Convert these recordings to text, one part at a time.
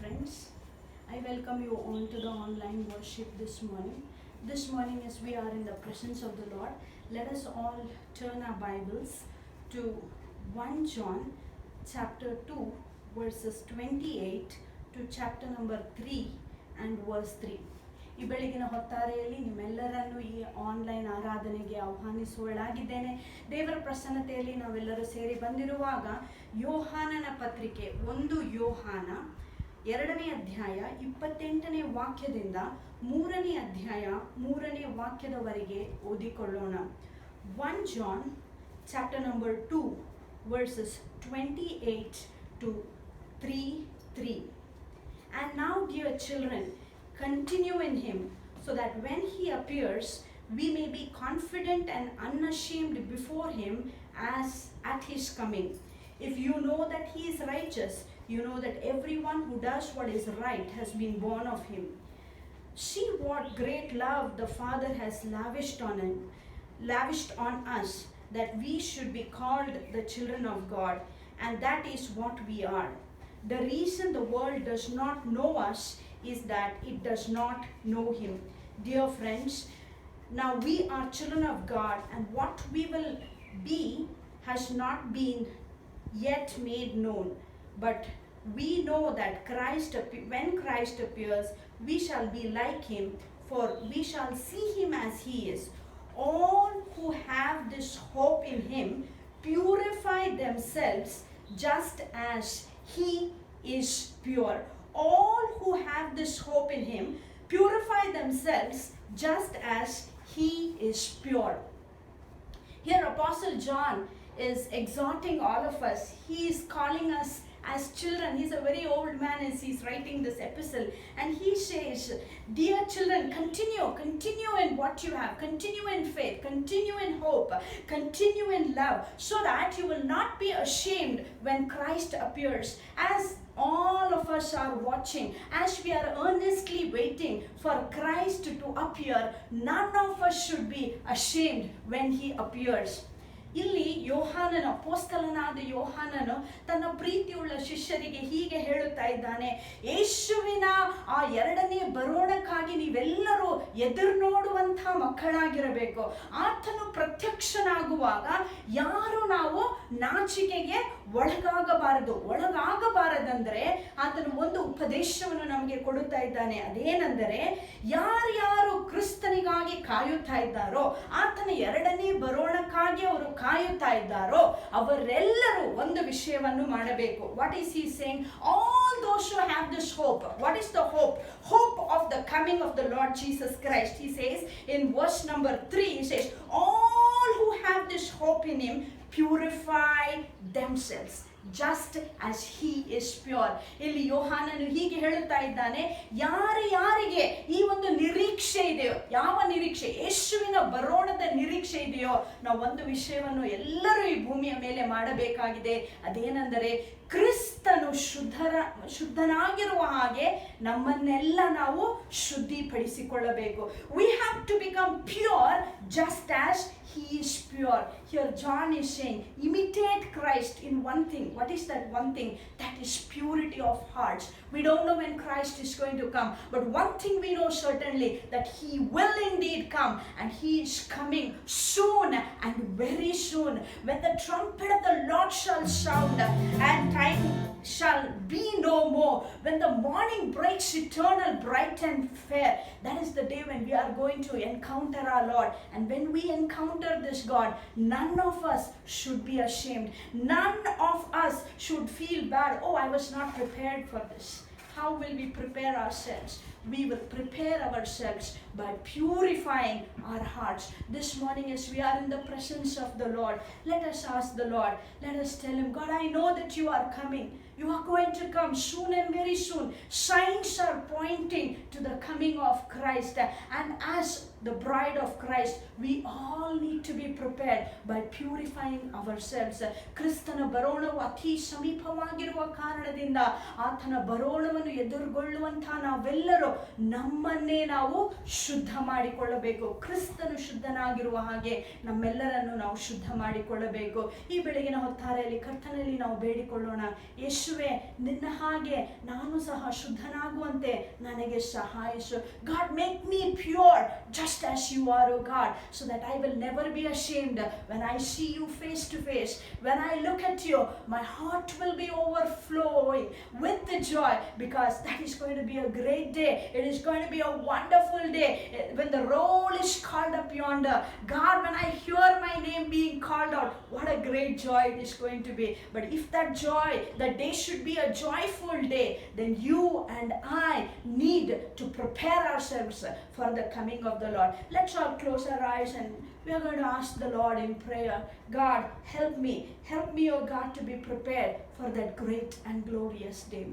friends. I welcome you all to the online worship this morning. This morning, as we are in the presence of the Lord, let us all turn our Bibles to 1 John chapter 2, verses 28 to chapter number 3 and verse 3. ಈ ಬೆಳಗಿನ ಹೊತ್ತಾರೆಯಲ್ಲಿ ನಿಮ್ಮೆಲ್ಲರನ್ನು ಈ online ಆರಾಧನೆಗೆ ಆಹ್ವಾನಿಸುವಳಾಗಿದ್ದೇನೆ. ದೇವರ ಪ್ರಸನ್ನತೆಯಲ್ಲಿ ನಾವೆಲ್ಲರೂ ಸೇರಿ ಬಂದಿರುವಾಗ ಯೋಹಾನನ ಪತ್ರಿಕೆ 1 ಯೋಹಾನ 2ನೇ ಅಧ್ಯಾಯ 28ನೇ ವಾಕ್ಯದಿಂದ 3ನೇ ಅಧ್ಯಾಯ 3ನೇ ವಾಕ್ಯದವರೆಗೆ ಓದಿಕೊಳ್ಳೋಣ. 1 John chapter number 2 verses 28 to 3:3. And now, dear children, continue in him, so that when he appears, we may be confident and unashamed before him as at his coming. If you know that he is righteous, you know that everyone who does what is right has been born of him. See what great love the Father has lavished on us, that we should be called the children of God, and that is what we are. The reason the world does not know us is that it does not know him. Dear friends, now we are children of God, and what we will be has not been yet made known. But we know that when Christ appears, we shall be like him, for we shall see him as he is. All who have this hope in him purify themselves just as he is pure. All who have this hope in him purify themselves just as he is pure. Here Apostle John is exhorting all of us. He is calling us as children. He's a very old man as he's writing this epistle, and he says, dear children, continue in what you have, continue in faith, continue in hope, continue in love, so that you will not be ashamed when Christ appears. As all of us are watching, as we are earnestly waiting for Christ to appear, none of us should be ashamed when he appears. ಇಲ್ಲಿ ಯೋಹಾನನ ಅಪೊಸ್ತಲನಾದ ಯೋಹಾನನು ತನ್ನ ಪ್ರೀತಿಯುಳ್ಳ ಶಿಷ್ಯರಿಗೆ ಹೀಗೆ ಹೇಳುತ್ತಾ ಇದ್ದಾನೆ, ಯೇಸುವಿನ ಆ 2ನೇ ಬರೋಣಕ್ಕಾಗಿ ನೀವೆಲ್ಲರೂ ಎದುರು ನೋಡುವಂಥ ಮಕ್ಕಳಾಗಿರಬೇಕು. ಆತನು ಪ್ರತ್ಯಕ್ಷನಾಗುವಾಗ ಯಾರು ನಾವು ನಾಚಿಕೆಗೆ ಒಳಗಾಗಬಾರದಂದ್ರೆ ಆತನು ಒಂದು ಉಪದೇಶವನ್ನು ನಮಗೆ ಕೊಡುತ್ತಾ ಇದ್ದಾನೆ. ಅದೇನೆಂದರೆ, ಯಾರ್ಯಾರು ಕ್ರಿಸ್ತನಿಗಾಗಿ ಕಾಯುತ್ತಾ ಇದ್ದಾರೋ, ಆತನ 2ನೇ ಬರೋಣಕ್ಕಾಗಿ ಅವರು ಕಾಯುತ್ತಾ ಇದ್ದಾರೋ ಅವರೆಲ್ಲರೂ ಒಂದು ವಿಷಯವನ್ನು ಮಾಡಬೇಕು. What is he saying? All those who have this hope. What is the hope? Hope of the coming of the lord Jesus Christ. He says in verse number 3, he says, all who have this hope in him purify themselves just as he is pure. ಇಲ್ಲಿ ಯೋಹಾನನು ಹೀಗೆ ಹೇಳುತ್ತಾ ಇದ್ದಾನೆ, ಯಾರಿಗೆ ಈ ಒಂದು ನಿರೀಕ್ಷೆ ಇದೆಯೋ, ಯಾವ ನಿರೀಕ್ಷೆ? ಯೇಸುವಿನ ಬರೋಣದ ನಿರೀಕ್ಷೆ ಇದೆಯೋ, ನಾವು ಒಂದು ವಿಷಯವನ್ನು ಎಲ್ಲರೂ ಈ ಭೂಮಿಯ ಮೇಲೆ ಮಾಡಬೇಕಾಗಿದೆ. ಅದೇನೆಂದರೆ, ಕ್ರಿಸ್ತನು ಶುದ್ಧನಾಗಿರುವ ಹಾಗೆ ನಮ್ಮನ್ನೆಲ್ಲ ನಾವು ಶುದ್ಧಿಪಡಿಸಿಕೊಳ್ಳಬೇಕು. We have to become pure just as he is pure. Here John is saying, imitate Christ in one thing. What is that one thing? That is purity of hearts. We don't know when Christ is going to come, but one thing we know certainly, that he will indeed come, and he is coming soon and very soon. When the trumpet of the Lord shall sound, and time shall be no more, when the morning breaks eternal, bright and fair, that is the day when we are going to encounter our Lord. And when we encounter this God, none of us should be ashamed. None of us should feel bad. Oh, I was not prepared for this. How will we prepare ourselves? We will prepare ourselves by purifying our hearts. This morning, as we are in the presence of the Lord, let us ask the Lord. Let us tell him, God, I know that you are coming. You are going to come soon and very soon. Signs are pointing to the coming of Christ. And as the bride of Christ, we all need to be prepared by purifying ourselves. ಕ್ರಿಸ್ತನ ಬರೋಣವು ಅತಿ ಸಮೀಪವಾಗಿರುವ ಕಾರಣದಿಂದ ಆತನ ಬರೋಣವನ್ನು ಎದುರುಗೊಳ್ಳುವಂಥ ನಾವೆಲ್ಲರೂ ನಮ್ಮನ್ನೇ ನಾವು ಶುದ್ಧ ಮಾಡಿಕೊಳ್ಳಬೇಕು. ಕ್ರಿಸ್ತನು ಶುದ್ಧನಾಗಿರುವ ಹಾಗೆ ನಮ್ಮೆಲ್ಲರನ್ನು ನಾವು ಶುದ್ಧ ಮಾಡಿಕೊಳ್ಳಬೇಕು. ಈ ಬೆಳಗಿನ ಹೊತ್ತಾರೆಯಲ್ಲಿ ಕರ್ತನಲ್ಲಿ ನಾವು ಬೇಡಿಕೊಳ್ಳೋಣ, ಯೇಸು ಯೇಸುವೆ ನಿನ್ನ ಹಾಗೆ ನಾನು ಸಹ ಶುದ್ಧನಾಗುವಂತೆ ನನಗೆ ಸಹಾಯಿಸು. God, make me pure just as you are, oh God, so that I will never be ashamed when I see you face to face. When I look at you, my heart will be overflowing with the joy, because that is going to be a great day. It is going to be a wonderful day when the roll is called up yonder. God, when I hear my name being called out, what a great joy it is going to be. But if that joy, that day should be a joyful day, then you and I need to prepare ourselves for the coming of the Lord. Let's all close our eyes and we are going to ask the Lord in prayer. God, help me, oh God, to be prepared for that great and glorious day.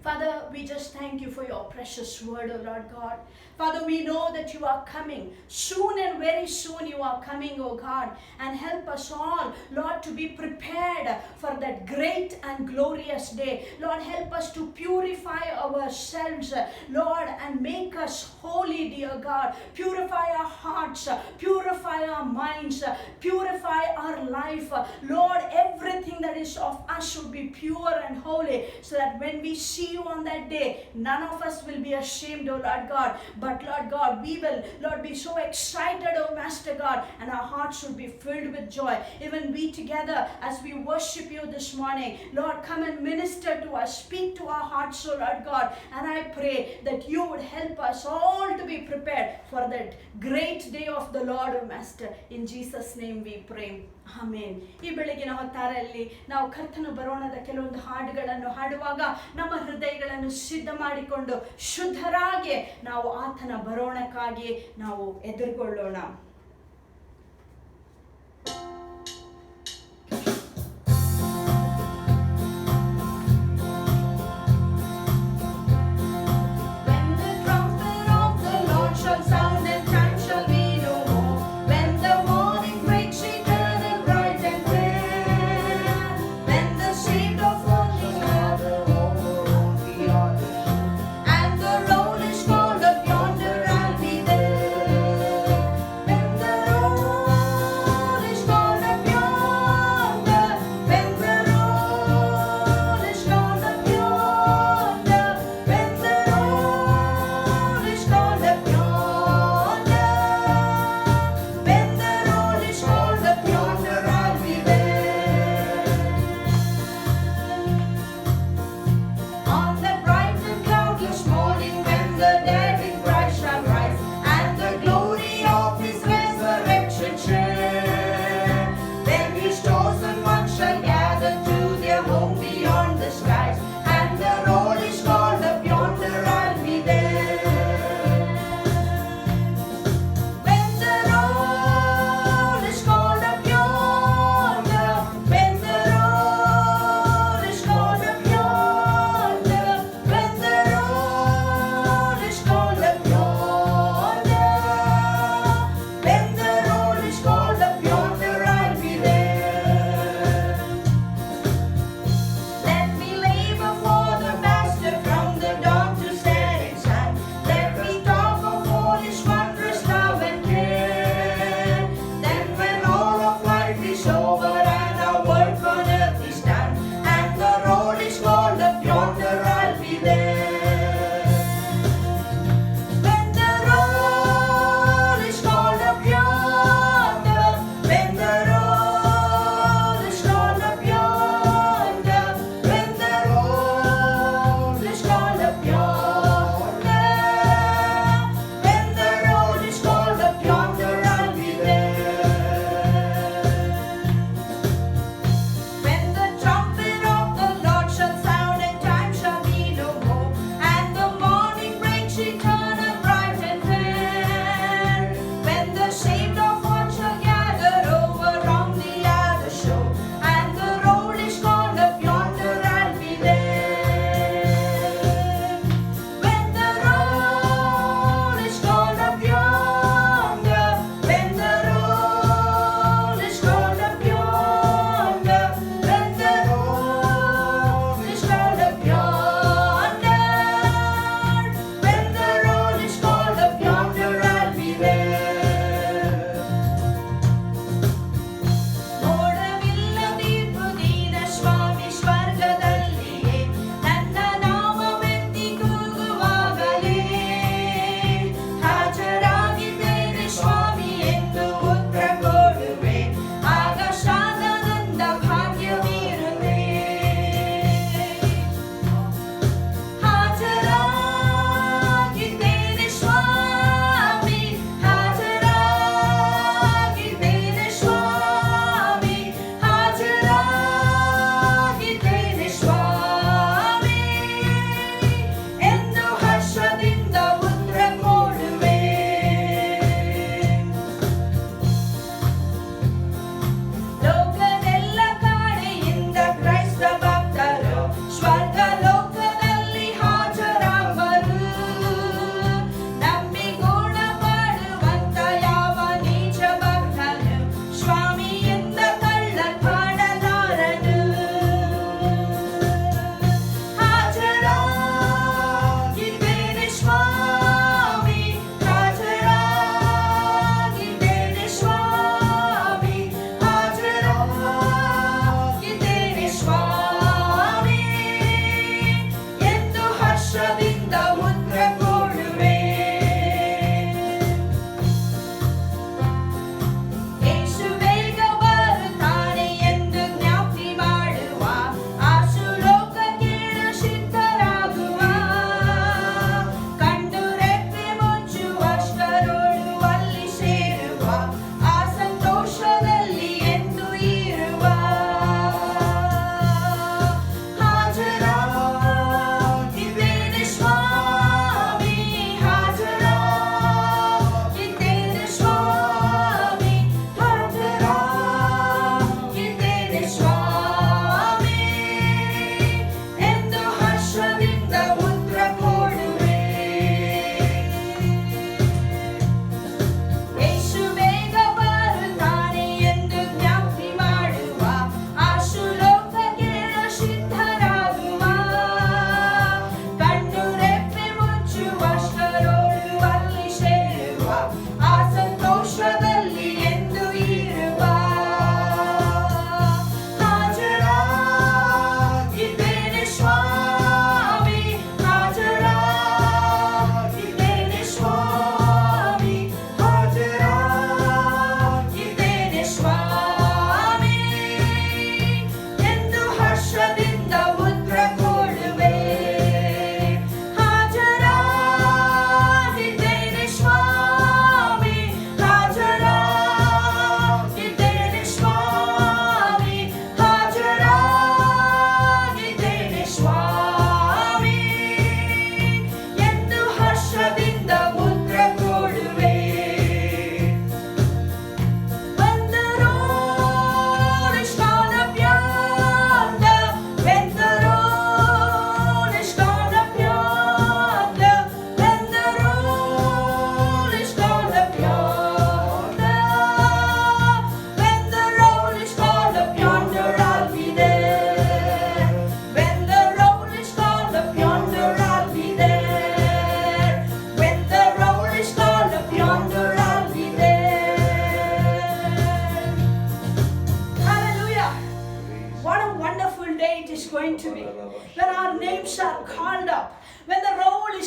Father, we just thank you for your precious word, oh Lord God. Father, we know that you are coming. Soon and very soon you are coming, oh God. And help us all, Lord, to be prepared for that great and glorious day. Lord, help us to purify ourselves, Lord, and make us holy, dear God. Purify our hearts, purify our minds, purify our life. Lord, everything that is of us should be pure and holy, so that when we see you on that day, none of us will be ashamed, oh Lord God. But Lord God, we will, Lord, be so excited, oh Master God, and our hearts should be filled with joy. Even we together, as we worship you this morning, Lord, come and minister to us, speak to our hearts, oh Lord God. And I pray that you would help us all to be prepared for that great day of the Lord, oh Master. In Jesus' name we pray. ಆಮೇನ್. ಈ ಬೆಳಗಿನ ಹೊತ್ತಾರಲ್ಲಿ ನಾವು ಕರ್ತನ ಬರೋಣದ ಕೆಲವೊಂದು ಹಾಡುಗಳನ್ನು ಹಾಡುವಾಗ ನಮ್ಮ ಹೃದಯಗಳನ್ನು ಸಿದ್ಧ ಮಾಡಿಕೊಂಡು ಶುದ್ಧರಾಗಿ ನಾವು ಆತನ ಬರೋಣಕ್ಕಾಗಿ ನಾವು ಎದುರುಗೊಳ್ಳೋಣ. And the roll is called up yonder, I'll be there.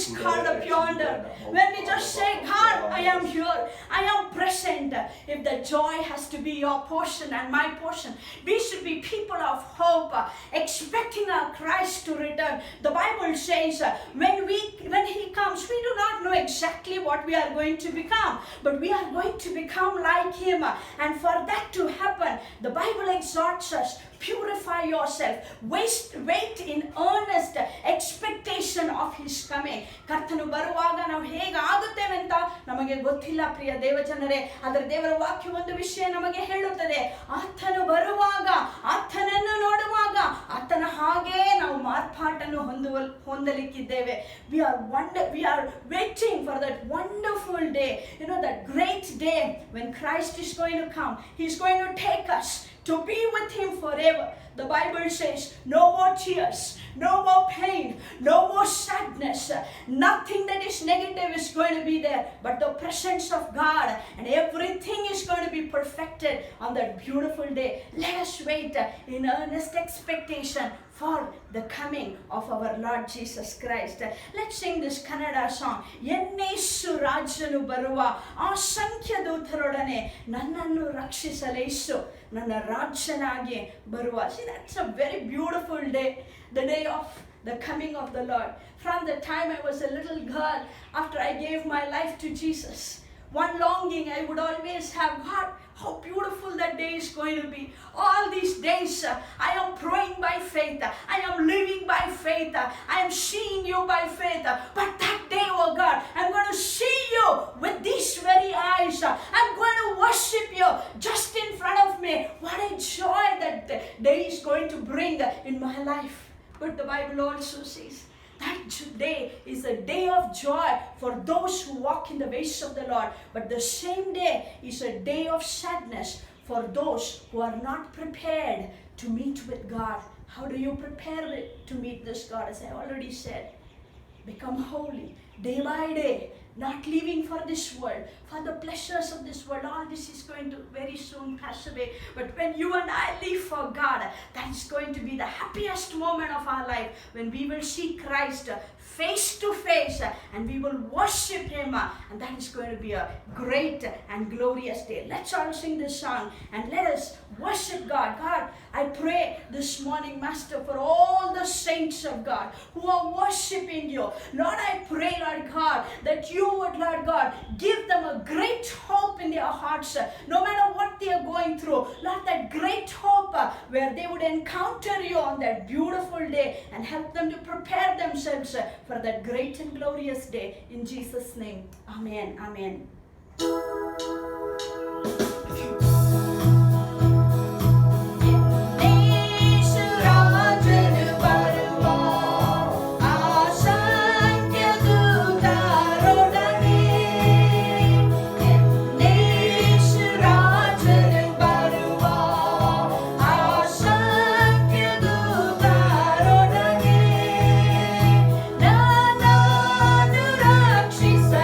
is called up yonder. When we just say, God, I am here, I am present. If the joy has to be your portion and my portion, we should be people of hope, expecting our Christ to return. The Bible says, when He comes, we do not know exactly what we are going to become, but we are going to become like Him. And for that to happen, the Bible exhorts us, purify yourself, wait in earnest expectation of His coming. ಕರ್ತನು ಬರುವಾಗ ನಾವು ಹೇಗಾಗುತ್ತೇವೆ ಅಂತ ನಮಗೆ ಗೊತ್ತಿಲ್ಲ ಪ್ರಿಯ ದೇವಜನರೇ. ಆದರೆ ದೇವರ ವಾಕ್ಯ ಒಂದು ವಿಷಯ ನಮಗೆ ಹೇಳುತ್ತದೆ, ಆತನು ಬರುವಾಗ, ಆತನನ್ನು ನೋಡುವಾಗ ಆತನ ಹಾಗೆ ನಾವು ಮಾರ್ಪಾಟನ್ನು ಹೊಂದಲಿಕ್ಕಿದ್ದೇವೆ. We are waiting for that wonderful day, that great day when Christ is going to come. He's going to take us to be with Him forever. The Bible says, no more tears, no more pain, no more sadness. Nothing that is negative is going to be there, but the presence of God, and everything is going to be perfected on that beautiful day. Let us wait in earnest expectation for the coming of our Lord Jesus Christ. Let's sing this Kannada song. Yennesu rajanu baruva asankhya dootarodane nannannu rakshishalesu nanna rajyanagi baruva. See, that's a very beautiful day, the day of the coming of the Lord. From the time I was a little girl, after I gave my life to Jesus, one longing I would always have, God, how beautiful that day is going to be. All these days, I am praying by faith. I am living by faith. I am seeing you by faith. But that day, oh God, I'm going to see you with these very eyes. I'm going to worship you just in front of me. What a joy that day is going to bring in my life. But the Bible also says, that day is a day of joy for those who walk in the ways of the Lord. But the same day is a day of sadness for those who are not prepared to meet with God. How do you prepare to meet this God? As I already said, become holy day by day, not living for this world, for the pleasures of this world. All this is going to very soon pass away. But when you and I live for God, that is going to be the happiest moment of our life, when we will see Christ face to face and we will worship Him, and that is going to be a great and glorious day. Let's all sing this song and let us worship God. God, I pray this morning, Master, for all the saints of God who are worshiping you. Lord, I pray, Lord God, that you would, Lord God, give them a great hope in their hearts, no matter what they are going through. Lord, that great hope where they would encounter you on that beautiful day, and help them to prepare themselves for that great and glorious day. In Jesus' name, amen, amen. Rakshisa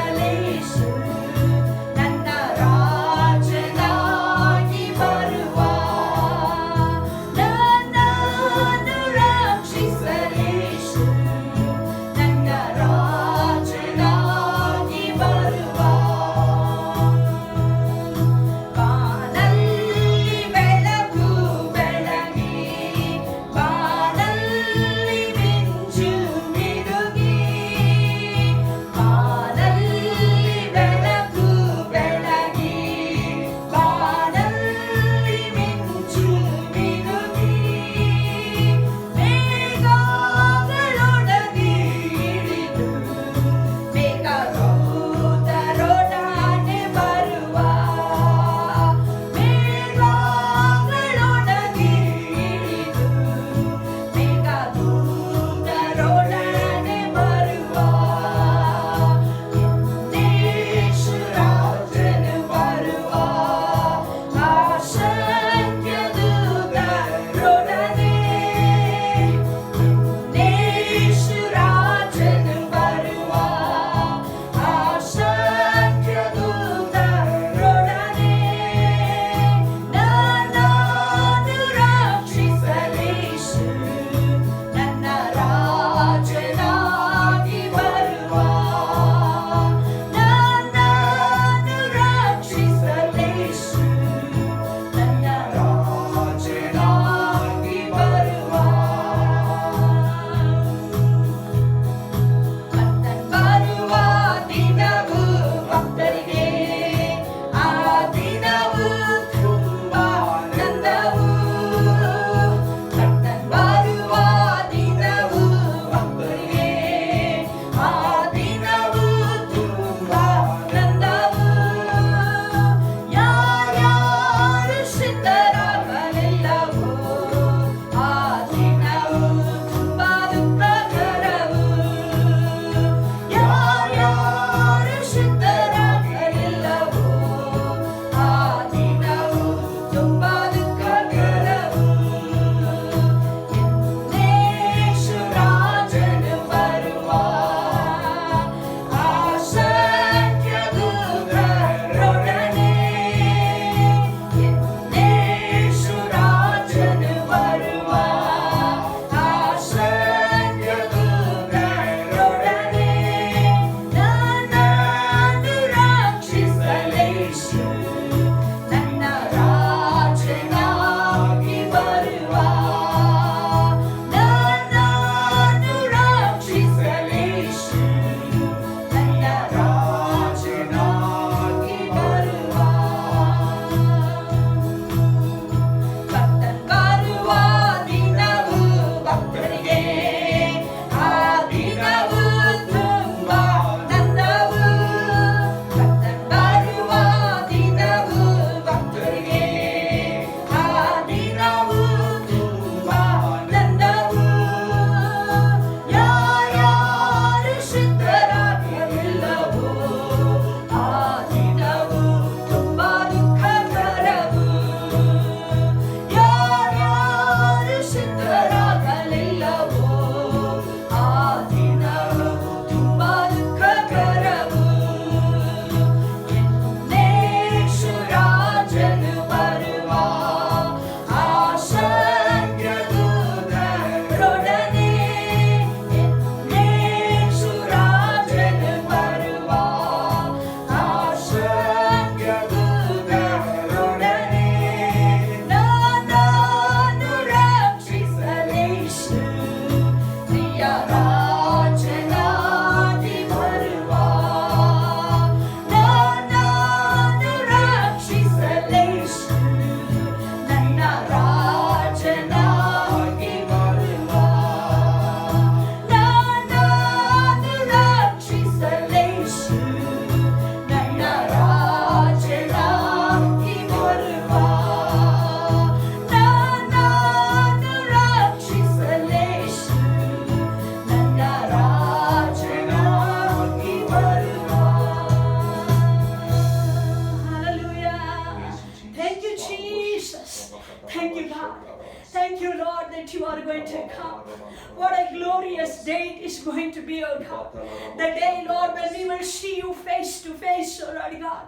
going to be, oh God. The day, Lord, when we will see you face to face, oh Lord God.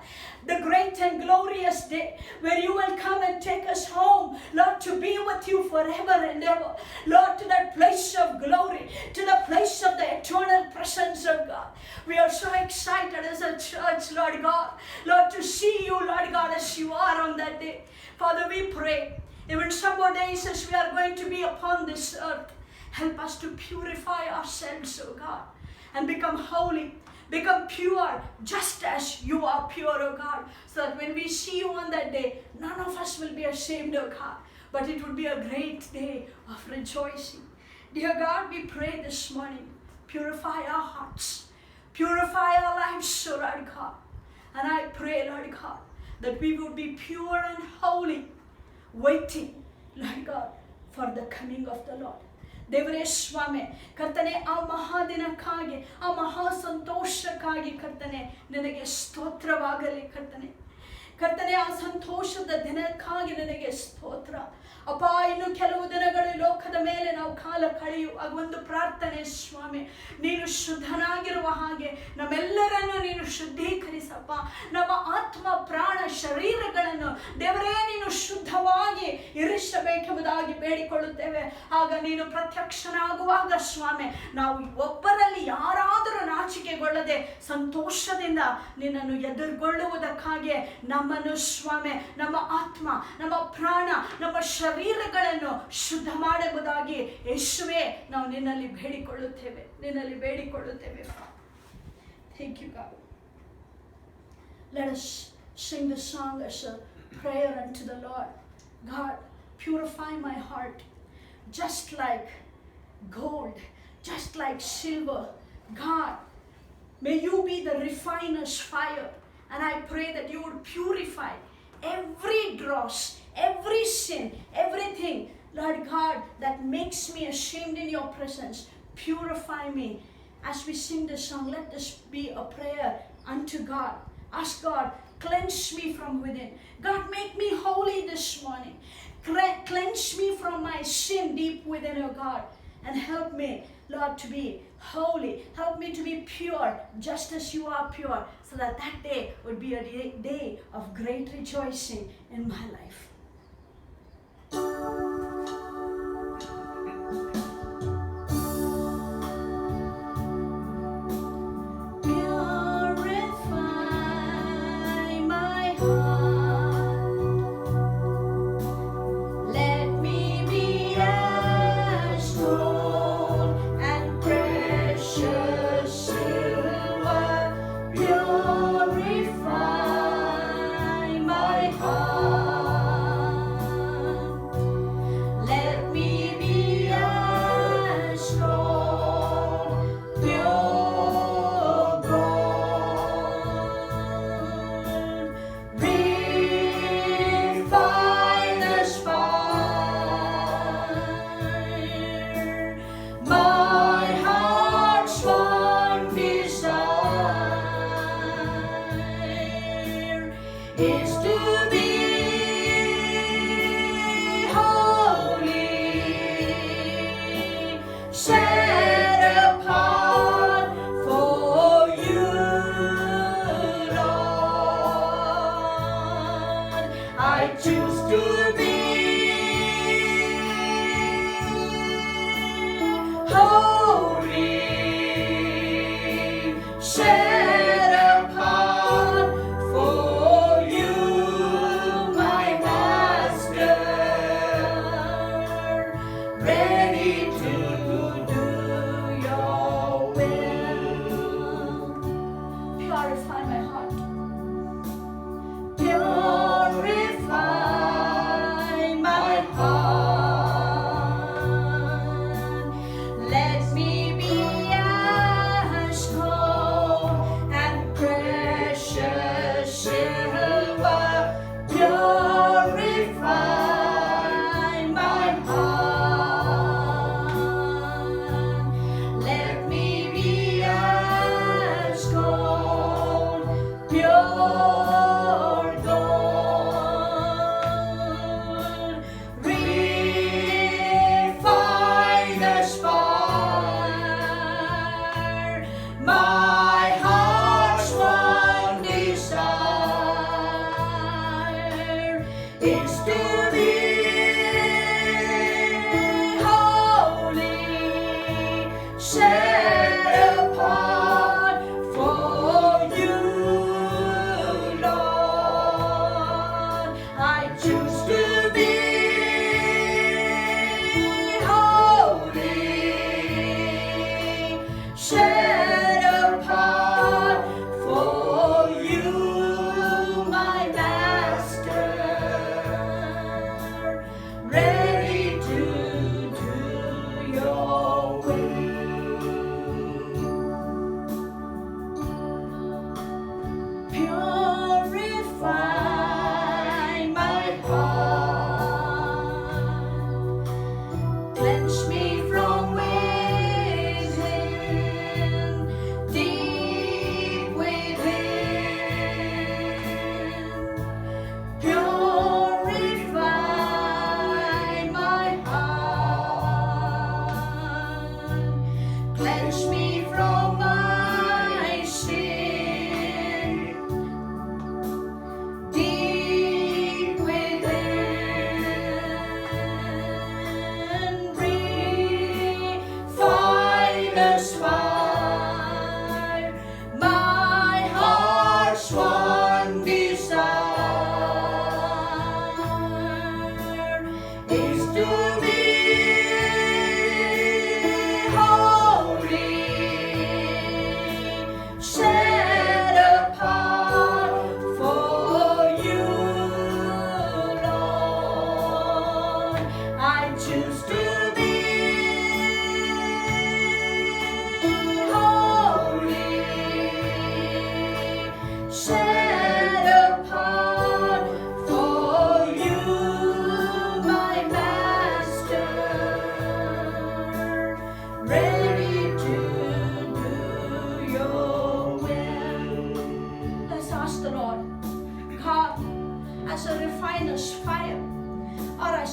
The great and glorious day where you will come and take us home, Lord, to be with you forever and ever. Lord, to that place of glory, to the place of the eternal presence of God. We are so excited as a church, Lord God, Lord, to see you, Lord God, as you are on that day. Father, we pray, even some more days as we are going to be upon this earth, help us to purify ourselves, oh God, and become holy, become pure, just as you are pure, oh God, so that when we see you on that day, none of us will be ashamed, oh God, but it will be a great day of rejoicing. Dear God, we pray this morning, purify our hearts, purify our lives, oh Lord God. And I pray, Lord God, that we would be pure and holy, waiting, Lord God, for the coming of the Lord. ದೇವರೇ ಸ್ವಾಮಿ ಕರ್ತನೆ, ಆ ಮಹಾದಿನಕ್ಕಾಗಿ, ಆ ಮಹಾ ಸಂತೋಷಕ್ಕಾಗಿ ಕರ್ತನೆ ನಿನಗೆ ಸ್ತೋತ್ರವಾಗಲಿ ಕರ್ತನೆ. ಕರ್ತನೆ, ಆ ಸಂತೋಷದ ದಿನಕ್ಕಾಗಿ ನಿನಗೆ ಸ್ತೋತ್ರ. ಅಪ್ಪ, ಇನ್ನು ಕೆಲವು ದಿನಗಳು ಲೋಕದ ಮೇಲೆ ನಾವು ಕಾಲ ಕಳೆಯುವಾಗ ಒಂದು ಪ್ರಾರ್ಥನೆ ಸ್ವಾಮಿ, ನೀನು ಶುದ್ಧನಾಗಿರುವ ಹಾಗೆ ನಮ್ಮೆಲ್ಲರನ್ನು ನೀನು ಶುದ್ಧೀಕರಿಸಪ್ಪ. ನಮ್ಮ ಆತ್ಮ ಪ್ರಾಣ ಶರೀರಗಳನ್ನು ದೇವರೇ ನೀನು ಶುದ್ಧವಾಗಿ ಇರಿಸಬೇಕೆಂಬುದಾಗಿ ಬೇಡಿಕೊಳ್ಳುತ್ತೇವೆ. ಆಗ ನೀನು ಪ್ರತ್ಯಕ್ಷನಾಗುವಾಗ ಸ್ವಾಮಿ, ನಾವು ಒಬ್ಬರಲ್ಲಿ ಯಾರಾದರೂ ನಾಚಿಕೆಗೊಳ್ಳದೆ ಸಂತೋಷದಿಂದ ನಿನ್ನನ್ನು ಎದುರುಗೊಳ್ಳುವುದಕ್ಕಾಗಿ ನಮ್ಮನ್ನು ಸ್ವಾಮಿ, ನಮ್ಮ ಆತ್ಮ, ನಮ್ಮ ಪ್ರಾಣ, ನಮ್ಮ ಶರೀರಗಳನ್ನು ಶುದ್ಧ ಮಾಡುವುದಾಗಿ ಯೇಸುವೇ ನಾವು ನಿನ್ನಲ್ಲಿ ಬೇಡಿಕೊಳ್ಳುತ್ತೇವೆ. Thank you, God. Let us sing the song as a prayer unto the Lord. God, purify my heart just like gold, just like silver. God, may you be the refiner's fire, and I pray that you would purify every dross, every sin, everything, Lord God, that makes me ashamed in your presence. Purify me. As we sing this song, let this be a prayer unto God. Ask God, cleanse me from within. God, make me holy this morning. Cleanse me from my sin deep within, oh God, and help me, Lord, to be holy. Help me to be pure, just as you are pure, so that that day would be a day of great rejoicing in my life. Purify my heart.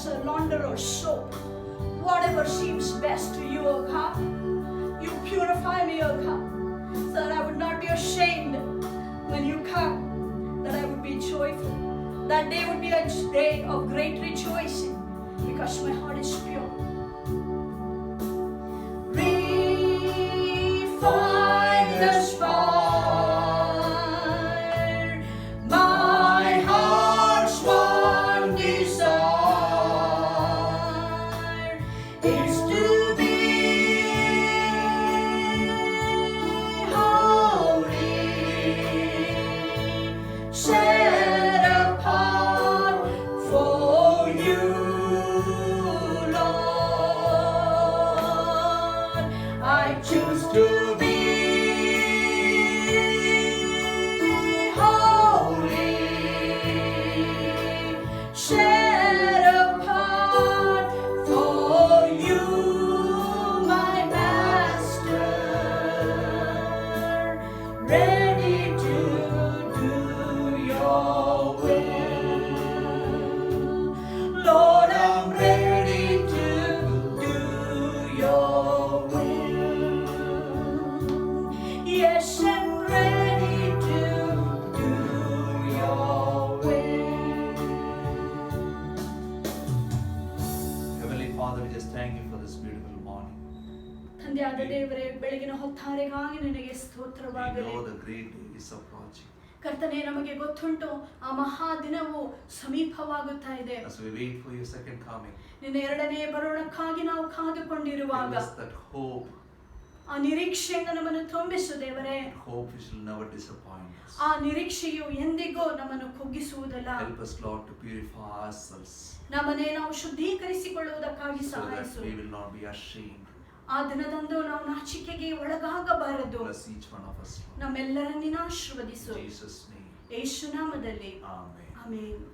dishwasher, launderer, soap, whatever seems best to you, O God. You purify me, O God, so that I would not be ashamed when you come, that I would be joyful. That day would be a day of great rejoicing because my heart is pure. Refine us, fire, my heart's one desire is to be holy, set apart for you, Lord. I choose to be holy, set apart for you, my Master, ready to do your will. Lord, I'm ready to do your will. Yes, I'm ready to do your will. Heavenly Father, we just thank you for this beautiful morning. ತಂದೆಯಾದ ದೇವರೇ, ಬೆಳಗಿನ ಹೊತ್ತಾರೆಗಾಗಿ ನಿನಗೆ We ಸ್ತೋತ್ರವಾಗಲಿ. know the great day is approaching. ಕರ್ತನೇ, ನಮಗೆ ಗೊತ್ತುಂಟು ಆ ಮಹಾ ದಿನವು ಸಮೀಪವಾಗುತ್ತಾ ಇದೆ. As we wait for your second coming, ನಿನ್ನ ಎರಡನೇ ಬರೋಣಕ್ಕಾಗಿ ನಾವು ಕಾದುಕೊಂಡಿರುವಾಗ give us that hope. ಆ ನಿರೀಕ್ಷೆಯಿಂದ ನಮ್ಮನ್ನು ತುಂಬಿಸು ದೇವರೇ. Hope we shall never disappoint us. ಆ ನಿರೀಕ್ಷೆಯು ಎಂದಿಗೂ ನಮ್ಮನ್ನು ಕುಗ್ಗಿಸುವುದಲ್ಲ. Help us, Lord, to purify ourselves ನಮ್ಮನ್ನೇ ನಾವು ಶುದ್ಧೀಕರಿಸಿಕೊಳ್ಳುವುದಕ್ಕಾಗಿ so that ಸಹಾಯಿಸು. we will not be ashamed. ಆ ದಿನದಂದು ನಾವು ನಾಚಿಕೆಗೆ ಒಳಗಾಗಬಾರದು. Bless each one of us, Lord. ನಮ್ಮೆಲ್ಲರನ್ನ ಆಶೀರ್ವದಿಸು. In Jesus' name. ಯೇಸು ನಾಮದಲ್ಲಿ Amen. Amen.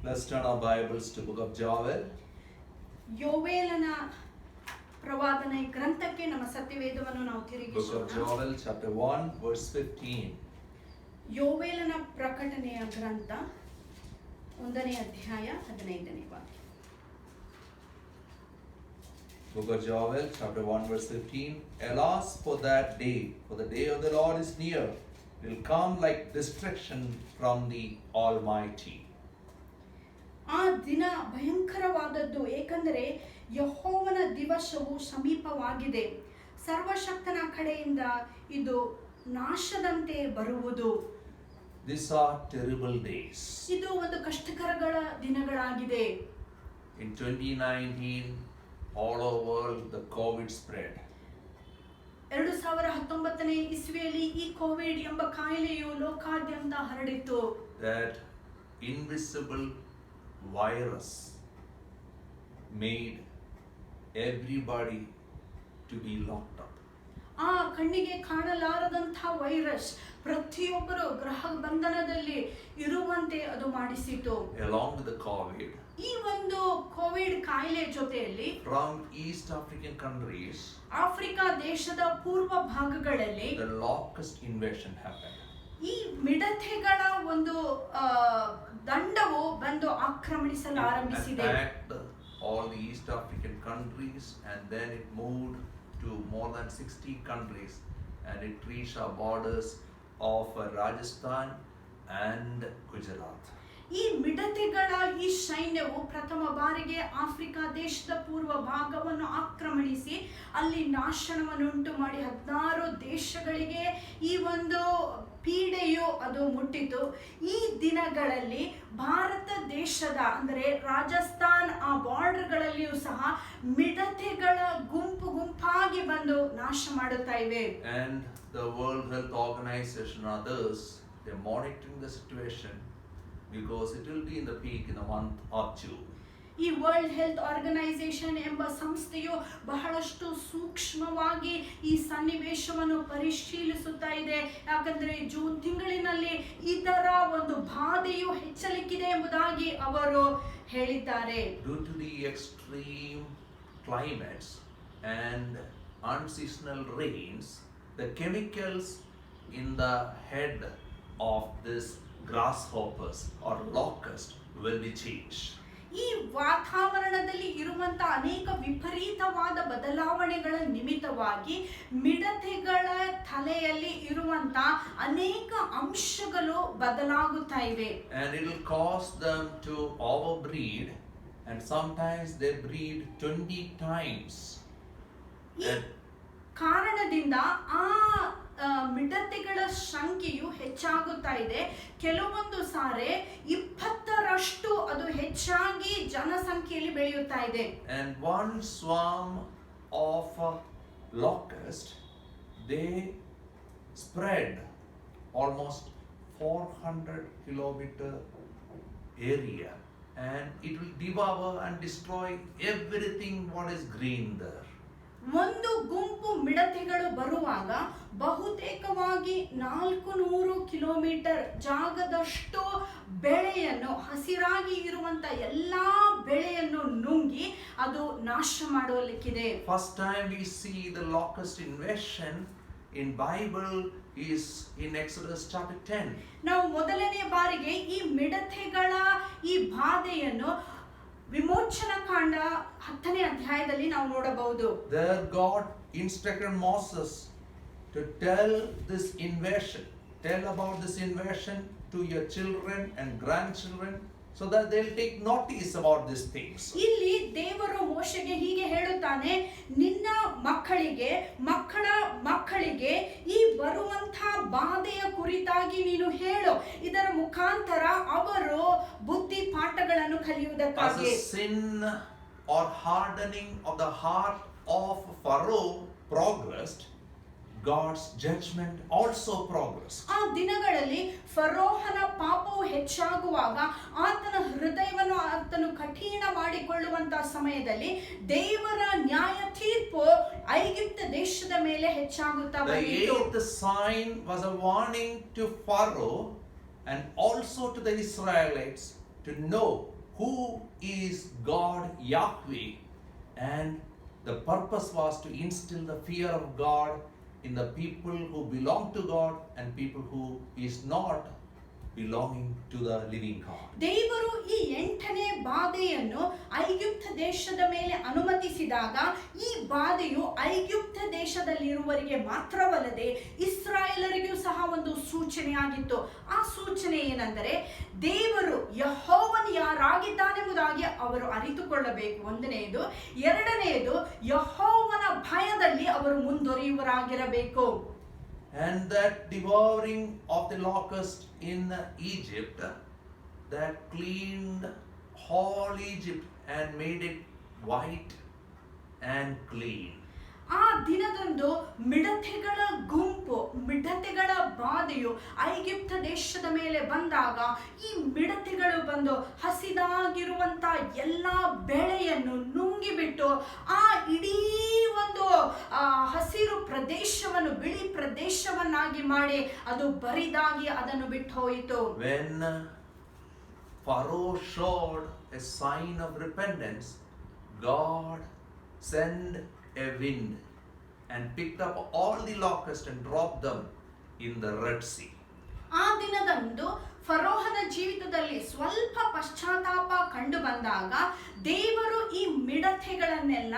Let's turn our Bibles to book of Joel. ಯೋವೇಲನ ಪ್ರವಾದನೆ ಗ್ರಂಥಕ್ಕೆ ನಮ್ಮ ಸತ್ಯವೇದವನ್ನು ನಾವು Book of ತಿರುಗಿಸೋಣ. Joel, chapter 1, verse 15. ಯೋವೇಲನ ಪ್ರಕಟಣೆಯ ಗ್ರಂಥ 1ನೇ ಅಧ್ಯಾಯ 15ನೇ ವಾಕ್ಯ. Book of Joel, chapter 1, verse 15. Alas for that day, for the day of the Lord is near. It will come like destruction from the Almighty. ಆ ದಿನ ಭಯಂಕರವಾದದ್ದು, ಏಕೆಂದರೆ ಯೆಹೋವನ ದಿವಸವು ಸಮೀಪವಾಗಿದೆ. ಸರ್ವಶಕ್ತನ ಕಡೆಯಿಂದ ಇದು ನಾಶದಂತೆ ಬರುವುದು. These are terrible days. ಇದು ಒಂದು ಕಷ್ಟಕರಗಳ ದಿನಗಳಾಗಿದೆ. In 2019, all over world, the COVID spread. 2019ನೇ ಇಸ್ವಿಯಲ್ಲಿ ಈ ಕೋವಿಡ್ ಎಂಬ ಕಾಯಿಲೆಯು ಲೋಕಾದ್ಯಂತ ಹರಡಿತು. That invisible virus made everybody to be locked up. ಆ ಕಣ್ಣಿಗೆ ಕಾಣಲಾರದಂಥ ವೈರಸ್ ಪ್ರತಿಯೊಬ್ಬರು ಗೃಹ ಬಂಧನದಲ್ಲಿ ಇರುವಂತೆ ಅದು ಮಾಡಿಸಿತು. Along with the COVID, ಈ ಒಂದು ಕೋವಿಡ್ ಕಾಯಿಲೆ ಜೊತೆಯಲ್ಲಿ from East African countries, Africa ದೇಶದ ಪೂರ್ವ ಭಾಗಗಳಲ್ಲಿ the locust invasion happened. ಈ ಮಿಡತೆಗಳ ಒಂದು ದಂಡವು ಬಂದು ಆಕ್ರಮಣಿಸಲು ಆರಂಭಿಸಿದೆ. Attacked all the East African countries, and then it moved to more than 60 countries, and it reached our borders of Rajasthan and Gujarat. ಈ ಮಿಡತೆಗಳ ಈ ಸೈನ್ಯವು ಪ್ರಥಮ ಬಾರಿಗೆ ಆಫ್ರಿಕಾ ದೇಶದ ಪೂರ್ವ ಭಾಗವನ್ನು ಆಕ್ರಮಣಿಸಿ ಅಲ್ಲಿ ನಾಶನವನ್ನುಂಟು ಮಾಡಿ 16 ದೇಶಗಳಿಗೆ ಈ ಒಂದು ಪೀಡೆಯು ಅದು ಮುಟ್ಟಿತು. ಈ ದಿನಗಳಲ್ಲಿ ಭಾರತ ದೇಶದ ಅಂದರೆ ರಾಜಸ್ಥಾನ್ ಆ ಬಾರ್ಡರ್ಗಳಲ್ಲಿಯೂ ಸಹ ಮಿಡತೆಗಳ ಗುಂಪಾಗಿ ಬಂದು ನಾಶ ಮಾಡುತ್ತಾ ಇವೆ. And the World Health Organization and others, they're monitoring the situation because it will be in the peak in the month of June. ಈ ವರ್ಲ್ಡ್ ಹೆಲ್ತ್ ಆರ್ಗನೈಸೇಷನ್ ಎಂಬ ಸಂಸ್ಥೆಯು ಬಹಳಷ್ಟು ಸೂಕ್ಷ್ಮವಾಗಿ ಈ ಸನ್ನಿವೇಶವನ್ನು ಪರಿಶೀಲಿಸುತ್ತಾ ಇದೆ. ಯಾಕಂದ್ರೆ ಜೂನ್ ತಿಂಗಳಿನಲ್ಲಿ ಇದರ ಒಂದು ಬಾಧೆಯು ಹೆಚ್ಚಲಿಕ್ಕಿದೆ ಎಂಬುದಾಗಿ ಅವರು ಹೇಳಿದ್ದಾರೆ. Due to the extreme climates and unseasonal rains, the chemicals in the head of this grasshoppers or locust will be changed. ಈ ವಾತಾವರಣದಲ್ಲಿ ಇರುವಂತಹ ಅನೇಕ ವಿಪರೀತವಾದ ಬದಲಾವಣೆಗಳ ನಿಮಿತ್ತವಾಗಿ ಮಿಡತೆಗಳ ತಲೆಯಲ್ಲಿ ಇರುವಂತಹ ಅನೇಕ ಅಂಶಗಳು ಬದಲಾಗುತ್ತಾ ಇವೆ. And it will cause them to overbreed, and sometimes they breed 20 times. ಈ ಕಾರಣದಿಂದ ಆ ಮಿಡತೆಗಳ ಸಂಖ್ಯೆಯು ಹೆಚ್ಚಾಗುತ್ತಾ ಇದೆ. ಕೆಲವೊಂದು ಸಾರಿ 20ರಷ್ಟು ಅದು ಹೆಚ್ಚಾಗಿ ಜನಸಂಖ್ಯೆಯಲ್ಲಿ ಬೆಳೆಯುತ್ತಾ ಇದೆ. And one swarm of locust, they spread almost 400 kilometer area, and it will devour and destroy everything what is green there. ಒಂದು ಗುಂಪು ಮಿಡತೆಗಳು ಬರುವಾಗ ಬಹುತೇಕವಾಗಿ 400 ಕಿಲೋಮೀಟರ್ ಜಾಗದಷ್ಟು ಬೆಳೆಯನ್ನು, ಹಸಿರಾಗಿ ಇರುವಂತ ಎಲ್ಲಾ ಬೆಳೆಯನ್ನು ನುಂಗಿ ಅದು ನಾಶ ಮಾಡುವಲಿಕ್ಕಿದೆ. First time we see the locust invasion in Bible is in Exodus chapter 10. ನಾವು ಮೊದಲನೇ ಬಾರಿಗೆ ಈ ಮಿಡತೆಗಳ ಈ ಬಾಧೆಯನ್ನು ವಿಮೋಚನಾ ಕಾಂಡ 10ನೇ ಅಧ್ಯಾಯದಲ್ಲಿ ನಾವು ನೋಡಬಹುದು. There God instructed Moses to tell this invasion, tell about this invasion to your children and grandchildren, so that they'll take notice about these things. ಇಲ್ಲಿ ದೇವರು ಮೋಶೆಗೆ ಹೀಗೆ ಹೇಳುತ್ತಾನೆ, ನಿನ್ನ ಮಕ್ಕಳಿಗೆ, ಮಕ್ಕಳ ಮಕ್ಕಳಿಗೆ ಈ ಬರುವಂತಹ ಬಾಧೆಯ ಕುರಿತಾಗಿ ನೀನು ಹೇಳು. ಇದರ ಮುಖಾಂತರ ಅವರು ಬುದ್ಧಿ ಪಾಠಗಳನ್ನು ಕಲಿಯುವುದಕ್ಕಾಗಿ. As a sin or hardening of the heart of Pharaoh progressed, God's judgment also progressed. ಆ ದಿನಗಳಲ್ಲಿ ಫರೋಹನ ಪಾಪವು ಹೆಚ್ಚಾಗುವಾಗ ಆತನ ಹೃದಯವನ್ನು ಆತನು ಕಠಿಣ ಮಾಡಿಕೊಳ್ಳುವಂತಹ ಸಮಯದಲ್ಲಿ ದೇವರ ನ್ಯಾಯ ತೀರ್ಪು ಐಗುಪ್ತ ದೇಶದ ಮೇಲೆ ಹೆಚ್ಚಾಗುತ್ತಾ ಬಂದಿತು. The eighth sign was a warning to Pharaoh and also to the Israelites to know who is God Yahweh, and the purpose was to instill the fear of God in the people who belong to God and people who is not belonging to the living God. ದೇವರು ಈ 8ನೇ ಬಾಧೆಯನ್ನು ಐಗುಪ್ತ ದೇಶದ ಮೇಲೆ ಅನುಮತಿಸಿದಾಗ ಈ ಬಾಧೆಯು ಐಗುಪ್ತ ದೇಶದಲ್ಲಿರುವವರಿಗೆ ಮಾತ್ರವಲ್ಲದೆ ಇಸ್ರಾಯೇಲರಿಗೂ ಸಹ ಒಂದು ಸೂಚನೆಯಾಗಿತ್ತು. ಆ ಸೂಚನೆ ಏನೆಂದರೆ ದೇವರು ಯೆಹೋವನು ಯಾರಾಗಿದ್ದಾನೆಂಬುದಾಗಿ ಅವರು ಅರಿತುಕೊಳ್ಳಬೇಕು. ಒಂದನೆಯದು. ಎರಡನೆಯದು, ಯೆಹೋವನ ಭಯದಲ್ಲಿ ಅವರು ಮುಂದುವರಿಯುವರಾಗಿರಬೇಕು. And that devouring of the locust in Egypt, that cleaned whole Egypt and made it white and clean. ಆ ದಿನದಂದು ಮಿಡತೆಗಳ ಗುಂಪು, ಮಿಡತೆಗಳ ಬಾಧೆಯು ಐಗುಪ್ತ ದೇಶದ ಮೇಲೆ ಬಂದಾಗ ಈ ಮಿಡತೆಗಳು ಬಂದು ಹಸಿದಾಗಿರುವಂತ ಎಲ್ಲಾ ಬೆಳೆಯನ್ನು ನುಂಗಿಬಿಟ್ಟು ಆ ಇಡೀ ಒಂದು ಹಸಿರು ಪ್ರದೇಶವನ್ನು ಬಿಳಿ ಪ್ರದೇಶವನ್ನಾಗಿ ಮಾಡಿ ಅದು ಬರಿದಾಗಿ ಅದನ್ನು ಬಿಟ್ಟು ಹೋಯಿತು. When Pharaoh showed a sign of repentance, God sent a wind and picked up all the locusts and dropped them in the Red Sea. ಆ ದಿನದಂದು ಫರೋಹನ ಜೀವಿತದಲ್ಲಿ ಸ್ವಲ್ಪ ಪಶ್ಚಾತ್ತಾಪ ಕಂಡು ಬಂದಾಗ ದೇವರು ಈ ಮಿಡತೆಗಳನ್ನೆಲ್ಲ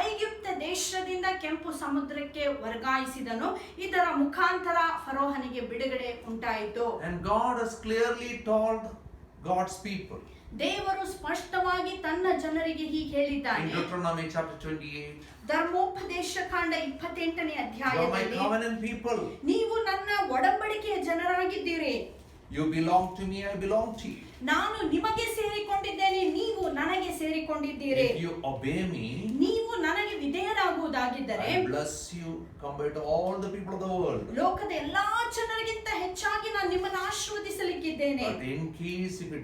ಐಗುಪ್ತ ದೇಶದಿಂದ ಕೆಂಪು ಸಮುದ್ರಕ್ಕೆ ವರ್ಗಾಯಿಸಿದನು. ಇದರ ಮುಖಾಂತರ ಫರೋಹನಿಗೆ ಬಿಡುಗಡೆ ಉಂಟಾಯಿತು. And God has clearly told God's people ದೇವರು ಸ್ಪಷ್ಟವಾಗಿ ತನ್ನ ಜನರಿಗೆ ಹೀಗೆ ಹೇಳಿದ್ದಾನೆ. in Deuteronomy chapter 28, ಧರ್ಮೋಪದೇಶ ಕಾಂಡ 28ನೇ you are my ಅಧ್ಯಾಯದಲ್ಲಿ, covenant people. ನೀವು ನನ್ನ ಒಡಂಬಡಿಕೆಯ ಜನರಾಗಿದ್ದೀರಿ. You belong to me, I belong to you. ನಾನು ನಿಮಗೆ ಸೇರಿಕೊಂಡಿದ್ದೇನೆ, ನೀವು ನನಗೆ ಸೇರಿಕೊಂಡಿದ್ದೀರಿ. If you obey me, ನೀವು ನನಗೆ ವಿಧೇಯರಾಗುವುದಾಗಿದ್ದರೆ I bless you compared to all the people of the world. ಲೋಕದ ಎಲ್ಲಾ ಜನರಿಗಿಂತ ಹೆಚ್ಚಾಗಿ ನಾನು ನಿಮ್ಮನ್ನು ಆಶೀರ್ವದಿಸಲಿಕ್ಕಿದ್ದೇನೆ. But in case if you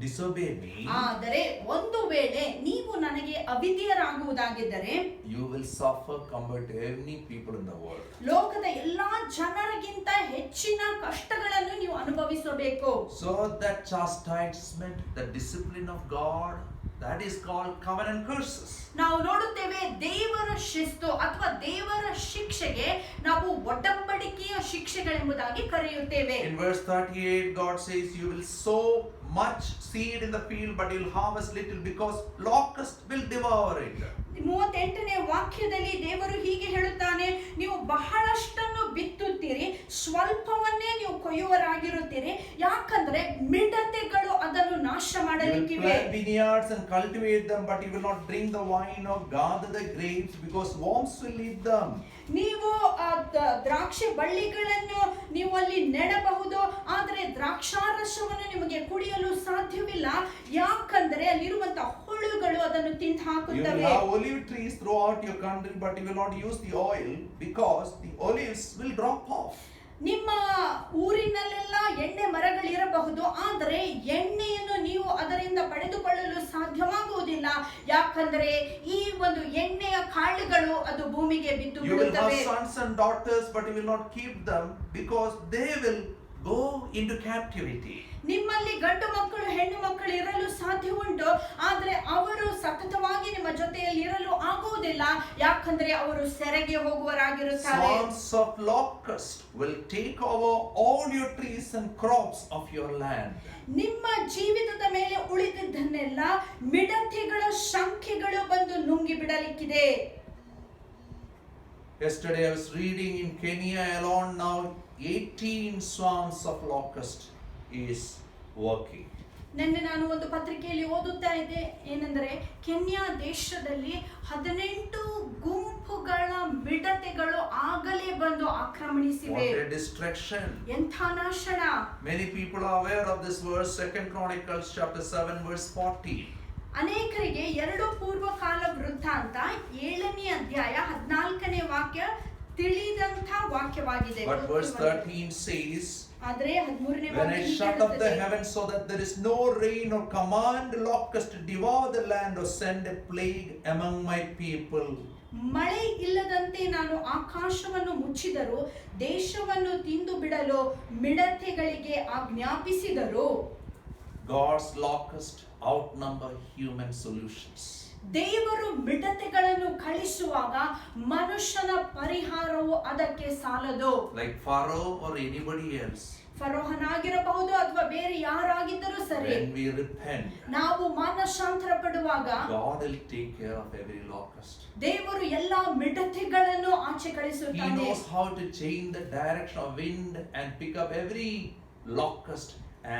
disobey me, ಆದರೆ ಒಂದು ವೇಳೆ ನೀವು ನನಗೆ ಅವಿಧೇಯರಾಗುವುದಾಗಿದ್ದರೆ you will suffer compared to any people in the world. ಲೋಕದ ಎಲ್ಲಾ ಜನರಿಗಿಂತ ಹೆಚ್ಚಿನ ಕಷ್ಟಗಳನ್ನು ನೀವು ಅನುಭವಿಸಬೇಕು. So that chastisement, the discipline of God That is called covenant curses. ನಾವು ನೋಡುತ್ತೇವೆ ದೇವರ ಶಿಸ್ತು ಅಥವಾ ದೇವರ ಶಿಕ್ಷೆಗೆ ನಾವು ಒಡಂಬಡಿಕೆಯ ಶಿಕ್ಷೆಗಳೆಂಬುದಾಗಿ ಕರೆಯುತ್ತೇವೆ. In verse 38, God says, "You will sow much seed in the field, but you'll harvest little because locusts will devour it." 38ನೇ ವಾಕ್ಯದಲ್ಲಿ ದೇವರು ಹೀಗೆ ಹೇಳುತ್ತಾನೆ, ನೀವು ಬಹಳಷ್ಟನ್ನು ಬಿತ್ತುತ್ತೀರಿ, ಸ್ವಲ್ಪವನ್ನೇ ನೀವು ಕೊಯ್ಯುವರಾಗಿರುತ್ತೀರಿ, ಯಾಕಂದ್ರೆ ಮಿಡತೆಗಳು ಅದನ್ನು ನಾಶ You will ಮಾಡಲಿಕ್ಕಿವೆ. plant vineyards and cultivate them, but you will not drink the wine or gather the grapes because worms will eat them. ನೀವು ದ್ರಾಕ್ಷಿ ಬಳ್ಳಿಗಳನ್ನು ನೀವು ಅಲ್ಲಿ ನೆಡಬಹುದು, ಆದರೆ ದ್ರಾಕ್ಷಾರಸವನ್ನು ನಿಮಗೆ ಕುಡಿಯಲು ಸಾಧ್ಯವಿಲ್ಲ, ಯಾಕಂದ್ರೆ ಅಲ್ಲಿರುವಂತಹ ಹುಳುಗಳು ಅದನ್ನು ತಿಂದು You will ಹಾಕುತ್ತವೆ. have olive trees throughout your country, but you will not use the oil because the olives will drop off. ನಿಮ್ಮ ಊರಿನಲ್ಲೆಲ್ಲ ಎಣ್ಣೆ ಮರಗಳಿರಬಹುದು, ಆದರೆ ಎಣ್ಣೆಯನ್ನು ನೀವು ಅದರಿಂದ ಪಡೆದುಕೊಳ್ಳಲು ಸಾಧ್ಯವಾಗುವುದಿಲ್ಲ, ಯಾಕಂದ್ರೆ ಈ ಒಂದು ಎಣ್ಣೆಯ ಕಾಳುಗಳು ಅದು ಭೂಮಿಗೆ ಬಿದ್ದು You will have ಬಿಡುತ್ತವೆ. sons and daughters, but you will not keep them because they will go into captivity. ನಿಮ್ಮಲ್ಲಿ ಗಂಡು ಮಕ್ಕಳು ಹೆಣ್ಣು ಮಕ್ಕಳು ಇರಲು ಸಾಧ್ಯ ಉಂಟು, ಆದರೆ ಅವರು ಸತತವಾಗಿ ನಿಮ್ಮ ಜೊತೆಯಲ್ಲಿ ಇರಲು ಆಗುವುದಿಲ್ಲ, ಯಾಕಂದ್ರೆ ಅವರು ಸೆರೆಗೆ ಹೋಗುವರಾಗಿರುತ್ತಾರೆ. Swarms of locusts will take over all your trees and crops of your land. ನಿಮ್ಮ ಜೀವಿತದ ಮೇಲೆ ಉಳಿದಿದ್ದನ್ನೆಲ್ಲ ಮಿಡತೆಗಳ ಸಂಖ್ಯೆಗಳು ಬಂದು ನುಂಗಿ ಬಿಡಲಿಕ್ಕಿದೆ. Yesterday I was reading in Kenya alone, now 18 swarms of locusts is working. ನಿನ್ನೆ ನಾನು ಒಂದು ಪತ್ರಿಕೆಯಲ್ಲಿ ಓದುತ್ತಾ ಇದ್ದೆ, ಏನೆಂದರೆ ಕೆನ್ಯಾ ದೇಶದಲ್ಲಿ 18 ಗುಂಪುಗಳ ಮಿಡತೆಗಳು ಆಗಲೇ ಬಂದು ಆಕ್ರಮಣಿಸಿವೆ. What a destruction. ಎಂಥ ನಾಶನ. Many people are aware of this verse, 2 Chronicles chapter 7 verse 40. ಅನೇಕರಿಗೆ 2 ಪೂರ್ವಕಾಲ ವೃತ್ತಾಂತ 7ನೇ ಅಧ್ಯಾಯ 14ನೇ ವಾಕ್ಯ ತಿಳಿದಂಥ ವಾಕ್ಯವಾಗಿದೆ. But verse 13 says, ಆದರೆ 13ನೇ "When I ವಾಕ್ಯ shut up the heavens so that there is no rain, or command locusts to devour the land, or send a plague among my people." ಮಳೆ ಇಲ್ಲದಂತೆ ನಾನು ಆಕಾಶವನ್ನು ಮುಚ್ಚಿದರು, ದೇಶವನ್ನು ತಿಂದು ಬಿಡಲು ಮಿಡತೆಗಳಿಗೆ ಆಜ್ಞಾಪಿಸಿದರು. God's locusts outnumber human solutions. ದೇವರು ಮಿಡತೆಗಳನ್ನು ಕಳಿಸುವಾಗ ಮನುಷ್ಯನ ಪರಿಹಾರವು ಅದಕ್ಕೆ ಸಾಲದು. Like Pharaoh or anybody else, ಫರೋಹನಾಗಿರಬಹುದು ಅಥವಾ ಬೇರೆ ಯಾರಾಗಿದ್ದರೂ ಸರಿ, when we repent, ನಾವು ಮಾನಸಾಂತರ ಪಡುವಾಗ God will take care of every locust. ದೇವರು ಎಲ್ಲಾ ಮಿಡತೆಗಳನ್ನು ಆಚೆ He ಕಳಿಸುತ್ತಾನೆ. knows how to change the direction of wind and pick up every locust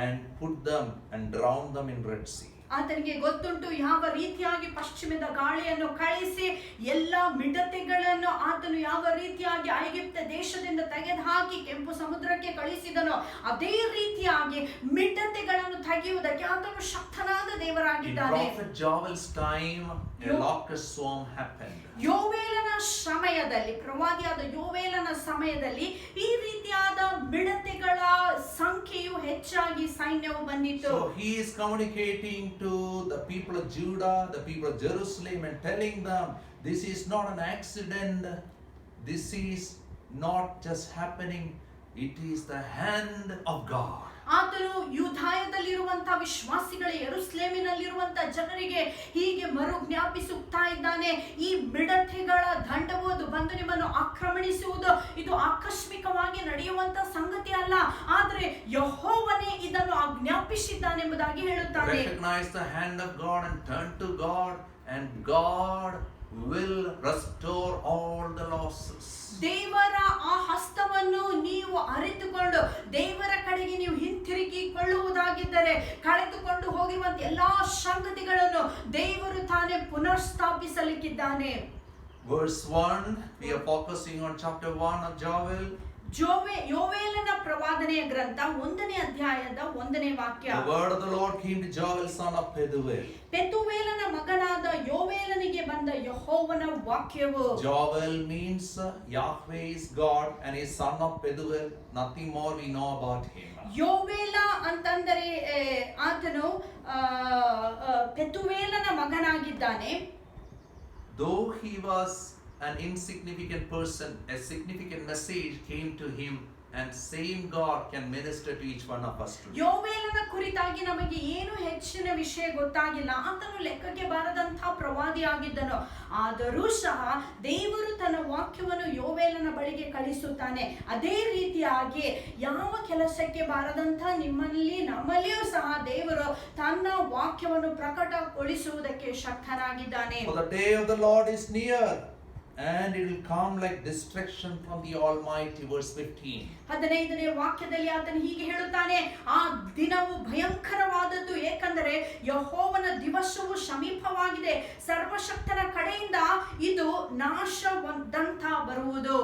and put them and drown them in Red Sea. ಆತನಿಗೆ ಗೊತ್ತುಂಟು ಯಾವ ರೀತಿಯಾಗಿ ಪಶ್ಚಿಮದ ಗಾಳಿಯನ್ನು ಕಳಿಸಿ ಎಲ್ಲಾ ಮಿಡತೆಗಳನ್ನು ಆತನು ಯಾವ ರೀತಿಯಾಗಿ ಐಗುಪ್ತ ದೇಶದಿಂದ ತೆಗೆದುಹಾಕಿ ಕೆಂಪು ಸಮುದ್ರಕ್ಕೆ ಕಳಿಸಿದನೋ ಅದೇ ರೀತಿಯಾಗಿ ಮಿಡತೆಗಳನ್ನು ತೆಗೆಯುವುದಕ್ಕೆ ಆತನು ಶಕ್ತನಾದ In ದೇವರಾಗಿದ್ದಾನೆ. Prophet Joel's time, a locust swarm happened. ಯೋವೇಲನ ಸಮಯದಲ್ಲಿ, ಪ್ರವಾದಿಯಾದ ಯೋವೇಲನ ಸಮಯದಲ್ಲಿ ಈ ರೀತಿಯಾದ ಮಿಡತೆಗಳ ಸಂಖ್ಯೆಯು ಹೆಚ್ಚಾಗಿ ಸೈನ್ಯವು ಬಂದಿತ್ತು. So he is communicating to the people of Judah, the people of Jerusalem, and telling them, this is not an accident, this is not just happening, it is the hand of God. ಆತನು ಯೂದಾಯದಲ್ಲಿರುವಂತಹ ವಿಶ್ವಾಸಿಗಳ ಯೆರೂಸಲೇಮಿನಲ್ಲಿರುವಂತಹ ಜನರಿಗೆ ಹೀಗೆ ಮರು ಜ್ಞಾಪಿಸುತ್ತಾ ಇದ್ದಾನೆ, ಈ ಮಿಡತೆಗಳ ದಂಡವು ಅದು ಬಂದು ನಿಮ್ಮನ್ನು ಆಕ್ರಮಣಿಸುವುದು ಇದು ಆಕಸ್ಮಿಕವಾಗಿ ನಡೆಯುವಂತಹ ಸಂಗತಿ ಅಲ್ಲ, ಆದರೆ ಯೆಹೋವನೇ ಇದನ್ನು ಆಜ್ಞಾಪಿಸಿದ್ದಾನೆಂಬುದಾಗಿ ಹೇಳುತ್ತಾನೆ. Recognize the hand of God and turn to God, and God will restore all the losses. ದೇವರ ಆ ಹಸ್ತವನ್ನು ನೀವು ಅರಿತುಕೊಂಡು ದೇವರ ಕಡೆಗೆ ನೀವು ಹಿಂತಿರುಗಿಕೊಳ್ಳುವುದಾಗಿದ್ದರೆ ಕಳೆದುಕೊಂಡು ಹೋಗಿರುವಂತ ಎಲ್ಲಾ ಸಂಗತಿಗಳನ್ನು ದೇವರು ತಾನೇ ಪುನರ್ಸ್ಥಾಪಿಸಲಿಕ್ಕಿದ್ದಾನೆ. Verse 1, we are focusing on chapter 1 of Joel. ಯೋವೇಲನ ಪ್ರವಾದನೆಯ ಗ್ರಂಥ 1ನೇ ಅಧ್ಯಾಯದ 1ನೇ ವಾಕ್ಯ. The word of the Lord came to Joel, son of Pethuel. ಪೆತುವೇಲನ ಮಗನಾದ ಯೋವೇಲನಿಗೆ ಬಂದ ಯೆಹೋವನ ವಾಕ್ಯವು. Joel means Yahweh is God and is son of Pethuel. Nothing more we know about him. ಯೋವೇಲ ಅಂತಂದರೆ ಆತನು ಪೆತುವೇಲನ ಮಗನಾಗಿದ್ದಾನೆ. Though he was an insignificant person, a significant message came to him and same God can minister to each one of us today. ಯೋವೇಲನ ಕುರಿತಾಗಿ ನಮಗೆ ಏನು ಹೆಚ್ಚಿನ ವಿಷಯ ಗೊತ್ತಾಗಿಲ್ಲ. ಆತನು ಲೆಕ್ಕಕ್ಕೆ ಬಾರದಂತಹ ಪ್ರವಾದಿಯಾಗಿದ್ದನು. ಆದರೂ ಸಹ ದೇವರು ತನ್ನ ವಾಕ್ಯವನ್ನು ಯೋವೇಲನ ಬಳಿಗೆ ಕಳಿಸುತ್ತಾನೆ. ಅದೇ ರೀತಿಯಾಗಿ ಯಾವ ಕೆಲಸಕ್ಕೆ ಬಾರದಂತ ನಮ್ಮಲ್ಲಿಯೂ ಸಹ ದೇವರು ತನ್ನ ವಾಕ್ಯವನ್ನು ಪ್ರಕಟಗೊಳಿಸುವುದಕ್ಕೆ ಶಕ್ತನಾಗಿದ್ದಾನೆ. For the day of the Lord is near, and it will come like destruction from the Almighty. Verse 15. 15ನೇ ವಾಕ್ಯದಲ್ಲಿ ಆತನು ಹೀಗೆ ಹೇಳುತ್ತಾನೆ, ಆ ದಿನವು ಭಯಂಕರವಾದದ್ದು, ಏಕೆಂದರೆ ಯೆಹೋವನ ದಿವಸವು ಸಮೀಪವಾಗಿದೆ, ಸರ್ವಶಕ್ತನ ಕಡೆಯಿಂದ ಇದು ನಾಶದಂತ ಬರುವುದು.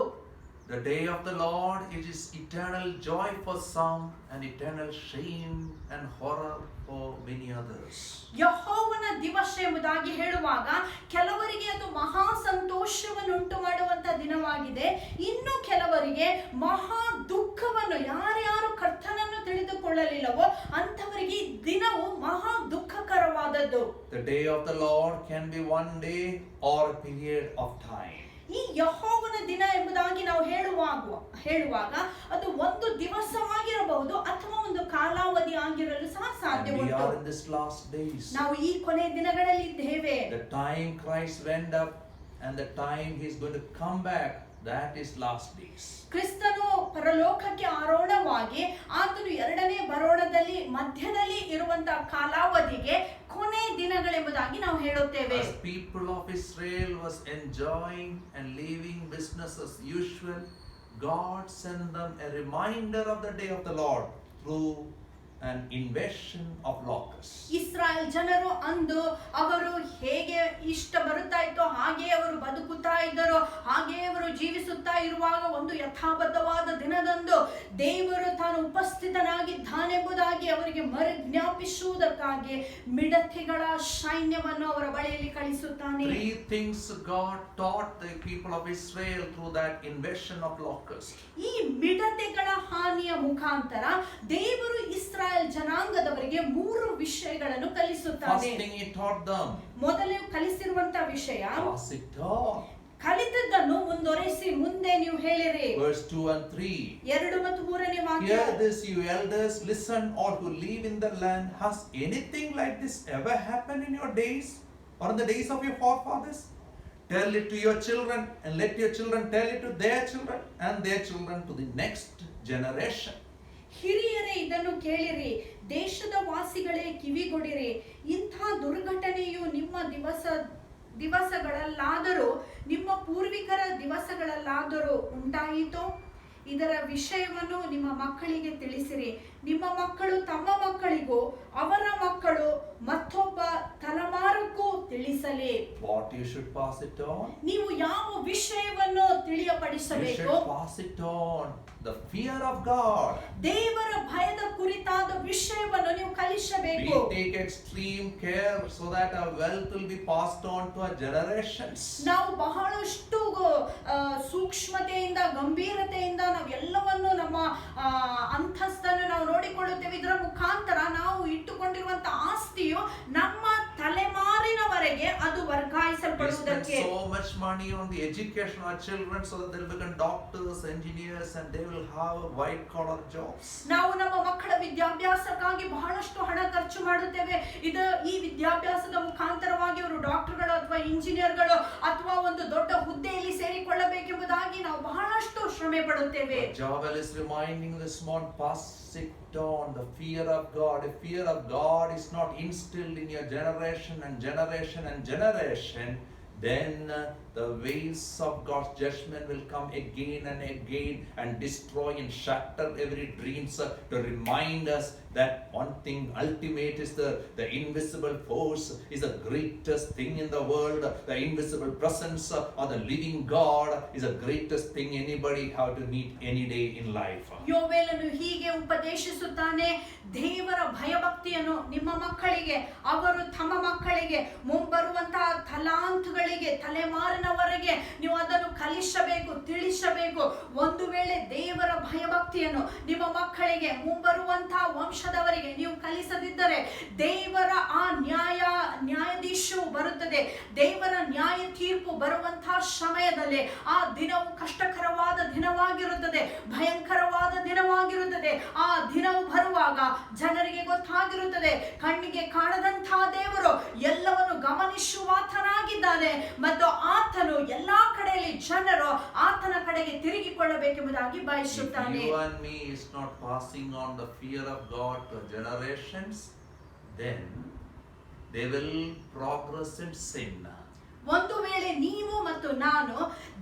The day of the Lord, it is eternal joy for some and eternal shame and horror for many others. ಯೆಹೋವನ ದಿವಸ ಎಂಬುದಾಗಿ ಹೇಳುವಾಗ ಕೆಲವರಿಗೆ ಅದು ಮಹಾ ಸಂತೋಷವನ್ನುಂಟು ಮಾಡುವಂತ ದಿನವಾಗಿದೆ. ಇನ್ನು ಕೆಲವರಿಗೆ ಮಹಾ ದುಃಖವನ್ನು, ಯಾರ್ಯಾರು ಕರ್ತನನ್ನು ತಿಳಿದುಕೊಳ್ಳಲಿಲ್ಲವೋ ಅಂಥವರಿಗೆ ಈ ದಿನವು ಮಹಾ ದುಃಖಕರವಾದದ್ದು. The day of the Lord can be one day or a period of time. ಈ ಯೆಹೋವನ ದಿನ ಎಂಬುದಾಗಿ ನಾವು ಹೇಳುವಾಗ ಅದು ಒಂದು ದಿವಸವಾಗಿರಬಹುದು ಅಥವಾ ಒಂದು ಕಾಲಾವಧಿ ಆಗಿರಲು ಸಹ ಸಾಧ್ಯ And we ಉಂಟು. are in this last days. ನಾವು ಈ ಕೊನೆ ದಿನಗಳಲ್ಲಿ ಇದ್ದೇವೆ. The time Christ went up and the time he is going to come back, that is last days. ಕ್ರಿಸ್ತನು ಪರಲೋಕಕ್ಕೆ ಆರೋಹಣವಾಗಿ ಆತನು ಎರಡನೇ ಬರೋಣದಲ್ಲಿ ಮಧ್ಯದಲ್ಲಿ ಇರುವಂತಹ ಕಾಲಾವಧಿಗೆ ಕೊನೆ ದಿನಗಳೆಂಬುದಾಗಿ ನಾವು ಹೇಳುತ್ತೇವೆ. As people of Israel was enjoying and leaving business as usual, God sent them a reminder of the day of the Lord through an invasion of locusts. Israel ಜನರು ಅಂದು ಅವರು ಹೇಗೆ ಇಷ್ಟ ಬರುತ್ತಾ ಇತ್ತೋ ಹಾಗೆ ಅವರು ಬದುಕುತ್ತಾ ಇದ್ದರು, ಹಾಗೆ ಅವರು ಜೀವಿಸುತ್ತಾ ಇರುವಾಗ ಒಂದು ಯಥಾಬದ್ಧವಾದ ದಿನದಂದು ದೇವರು ತಾನು ಉಪಸ್ಥಿತನಾಗಿದ್ದಾನೆಂಬುದಾಗಿ ಅವರಿಗೆ ಮರುಜ್ಞಾಪಿಸುವುದಕ್ಕಾಗಿ ಮಿಡತೆಗಳ ಸೈನ್ಯವನ್ನು ಅವರ ಬಳಿಯಲ್ಲಿ ಕಳಿಸುತ್ತಾನೆ. 3 things God taught the people of Israel through that invasion of locusts. ಈ ಮಿಡತೆಗಳ ಹಾನಿಯ ಮುಖಾಂತರ ದೇವರು ಇಸ್ರಾಯೇಲ್ ಜನಾಂಗದವರಿಗೆ 3 ವಿಷಯಗಳನ್ನು ಕಲಿಸುತ್ತಾನೆ. First thing he taught them, ಮೊದಲು ಕಲಿಸಿರುವಂತ ವಿಷಯ, pass it on. ಕಲಿತದ್ದನ್ನು ಮುಂದುವರಿಸಿ ಮುಂದೆ ನೀವು ಹೇಳಿರಿ. Verse 2 and 3. 2 ಮತ್ತು 3ನೇ ವಾಕ್ಯ. Hear this, you elders, listen, all who live in the land. Has anything like this ever happened in your days or in the days of your forefathers? Tell it to your children, and let your children tell it to their children and their children to the next generation. ಹಿರಿಯರೇ ಇದನ್ನು ಕೇಳಿರಿ, ದೇಶದ ವಾಸಿಗಳೇ ಕಿವಿಗೊಡಿರಿ. ಇಂಥ ದುರ್ಘಟನೆಯು ನಿಮ್ಮ ದಿವಸಗಳಲ್ಲಾದರೂ ನಿಮ್ಮ ಪೂರ್ವಿಕರ ದಿವಸಗಳಲ್ಲಾದರೂ ಉಂಟಾಯಿತೋ? ಇದರ ವಿಷಯವನ್ನು ನಿಮ್ಮ ಮಕ್ಕಳಿಗೆ ತಿಳಿಸಿರಿ. ನಿಮ್ಮ ಮಕ್ಕಳು ತಮ್ಮ ಮಕ್ಕಳಿಗೂ ಅವರ ಮಕ್ಕಳು ಮತ್ತೊಬ್ಬ ತಲೆಮಾರಕ್ಕೂ ತಿಳಿಸಲಿ. What you should pass it on? ನೀವು ಯಾವ ವಿಷಯವನ್ನು You ತಿಳಿಯಪಡಿಸಬೇಕು? should pass it on. The fear of God. ದೇವರ ಭಯದ ಕುರಿತಾದ ವಿಷಯವನ್ನು ನೀವು ಕಲಿಸಬೇಕು. We take extreme care so that our wealth will be passed on to our generations. ನಾವು ಬಹಳಷ್ಟು ಸೂಕ್ಷ್ಮತೆಯಿಂದ ಗಂಭೀರತೆಯಿಂದ ನಾವು ಎಲ್ಲವನ್ನು ನಮ್ಮ ಅಂತಸ್ತನ್ನು ನಾವು ನೋಡಿಕೊಳ್ಳುತ್ತೇವೆ. ಇದರ ಮುಖಾಂತರ ನಾವು ಇಟ್ಟುಕೊಂಡಿರುವಂತ ಆಸ್ತಿಯು ನಮ್ಮ ತಲೆಮಾರಿನವರೆಗೆ ಅದು ವರ್ಗಾಯಿಸಲ್ಪಡುವುದಕ್ಕೆ. We spend so much money on the education of our children so that they will become doctors, engineers, and they will have white collar jobs. ನಾವು ನಮ್ಮ ಮಕ್ಕಳ ವಿದ್ಯಾಭ್ಯಾಸಕ್ಕಾಗಿ ಬಹಳಷ್ಟು ಹಣ ಖರ್ಚು ಮಾಡುತ್ತೇವೆ. ಈ ವಿದ್ಯಾಭ್ಯಾಸದ ಮುಖಾಂತರವಾಗಿ ಅವರು ಡಾಕ್ಟರ್ಗಳು ಅಥವಾ ಇಂಜಿನಿಯರ್ಗಳು ಅಥವಾ ಒಂದು ದೊಡ್ಡ ಹುದ್ದೆಯಲ್ಲಿ ಸೇರಿಕೊಳ್ಳಬೇಕೆಂಬುದಾಗಿ ನಾವು ಬಹಳಷ್ಟು ಶ್ರಮೆ ಪಡುತ್ತೇವೆ. Joel is reminding this morning, pass it on. The fear of God. The fear of God is not instilled in your generation and generation and generation, then the waves of God's judgment will come again and again and destroy and shatter every dreams to remind us that one thing ultimate is the invisible force is the greatest thing in the world. The invisible presence of the living God is the greatest thing anybody have to meet any day in life. ಯೋವೇಲನು ಹೀಗೆ ಉಪದೇಶಿಸುತ್ತಾನೆ, ದೇವರ ಭಯಭಕ್ತಿಯನ್ನು ನಿಮ್ಮ ಮಕ್ಕಳಿಗೆ, ಅವರು ತಮ್ಮ ಮಕ್ಕಳಿಗೆ, ಮುಂಬರುವಂತಹ ತಲಾಂತುಗಳಿಗೆ, ತಲೆಮಾರಿನವರೆಗೆ ನೀವು ಅದನ್ನು ಕಲಿಸಬೇಕು, ತಿಳಿಸಬೇಕು. ಒಂದು ವೇಳೆ ದೇವರ ಭಯಭಕ್ತಿಯನ್ನು ನಿಮ್ಮ ಮಕ್ಕಳಿಗೆ, ಮುಂಬರುವಂತಹ ವಂಶ ವರ್ಷದವರೆಗೆ ನೀವು ಕಲಿಸದಿದ್ದರೆ ದೇವರ ಆ ನ್ಯಾಯಾಧೀಶು ಬರುತ್ತದೆ. ದೇವರ ನ್ಯಾಯ ತೀರ್ಪು ಬರುವಂತಹ ಸಮಯದಲ್ಲಿ ಆ ದಿನವು ಕಷ್ಟಕರವಾದ ದಿನವಾಗಿರುತ್ತದೆ, ಭಯಂಕರವಾದ ದಿನವಾಗಿರುತ್ತದೆ. ಆ ದಿನವು ಬರುವಾಗ ಜನರಿಗೆ ಗೊತ್ತಾಗಿರುತ್ತದೆ, ಕಣ್ಣಿಗೆ ಕಾಣದಂತಹ ದೇವರು ಎಲ್ಲವನ್ನು ಗಮನಿಸುವಾತನಾಗಿದ್ದಾನೆ ಮತ್ತು ಆತನು ಎಲ್ಲಾ ಕಡೆಯಲ್ಲಿ ಜನರು ಆತನ ಕಡೆಗೆ ತಿರುಗಿಕೊಳ್ಳಬೇಕೆಂಬುದಾಗಿ ಬಯಸುತ್ತಾನೆ. If you and me is not passing on the fear of God to generations, then they will progress in sin. ಒಂದು ವೇಳೆ ನೀವು ಮತ್ತು ನಾನು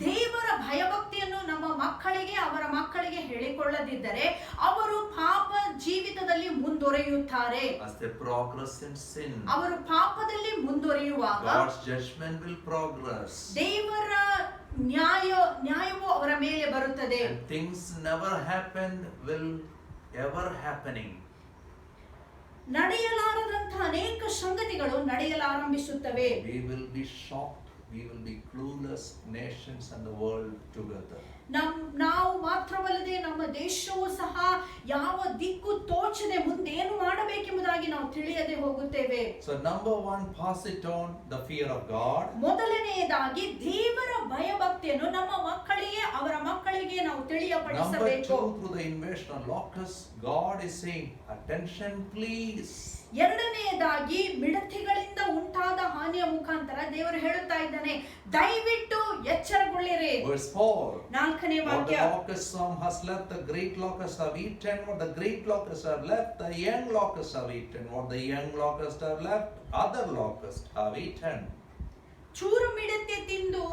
ದೇವರ ಭಯಭಕ್ತಿಯನ್ನು ನಮ್ಮ ಮಕ್ಕಳಿಗೆ ಅವರ ಮಕ್ಕಳಿಗೆ ಹೇಳಿಕೊಳ್ಳದಿದ್ದರೆ ಅವರು ಪಾಪ ಜೀವಿತದಲ್ಲಿ ಮುಂದುವರಿಯುತ್ತಾರೆ. As they progress in sin, ಅವರು ಪಾಪದಲ್ಲಿ ಮುಂದುವರಿಯುವಾಗ God's judgment will progress. ದೇವರ ನ್ಯಾಯವು ಅವರ ಮೇಲೆ ಬರುತ್ತದೆ. And things never happened will ever happening. ನಡೆಯಲಾರದಂತಹ ಅನೇಕ ಸಂಗತಿಗಳು ನಡೆಯಲಾರಂಭಿಸುತ್ತವೆ. We will be shocked, we will be clueless nations and the world together. ನಾವು ಮಾತ್ರವಲ್ಲದೆ ನಮ್ಮ ದೇಶವೂ ಸಹ ಯಾವ ದಿಕ್ಕು ತೋಚದೆ ಮುಂದೇನು ಮಾಡಬೇಕೆಂಬುದಾಗಿ ನಾವು ತಿಳಿಯದೆ ಹೋಗುತ್ತೇವೆ. So number one, pass it on the fear of God. ಮೊದಲನೆಯದಾಗಿ ದೇವರ ಭಯಭಕ್ತಿಯನ್ನು ನಮ್ಮ ಮಕ್ಕಳಿಗೆ ಅವರ ಮಕ್ಕಳಿಗೆ ನಾವು ತಿಳಿಯಪಡಿಸಬೇಕು. Number two, through the invasion of locusts, God is saying, attention please. ಎರಡನೆಯದಾಗಿ ಮಿಡತೆಗಳಿಂದ ಉಂಟಾದ ಹಾನಿಯ ಮುಖಾಂತರ ದೇವರು ಹೇಳುತ್ತಾ ಇದ್ದಾನೆ, ದಯವಿಟ್ಟು ಎಚ್ಚರಗೊಳ್ಳಿರಿ. Verse 4. ನಾಲ್ಕನೇ What ವಾಕ್ಯ. the locust swarm has left, the great locusts have eaten. What the great locusts have left, the young locusts have eaten. What the young locusts have left, other locusts have eaten. ಚೂರು ಮಿಡತೆ ತಿಂದು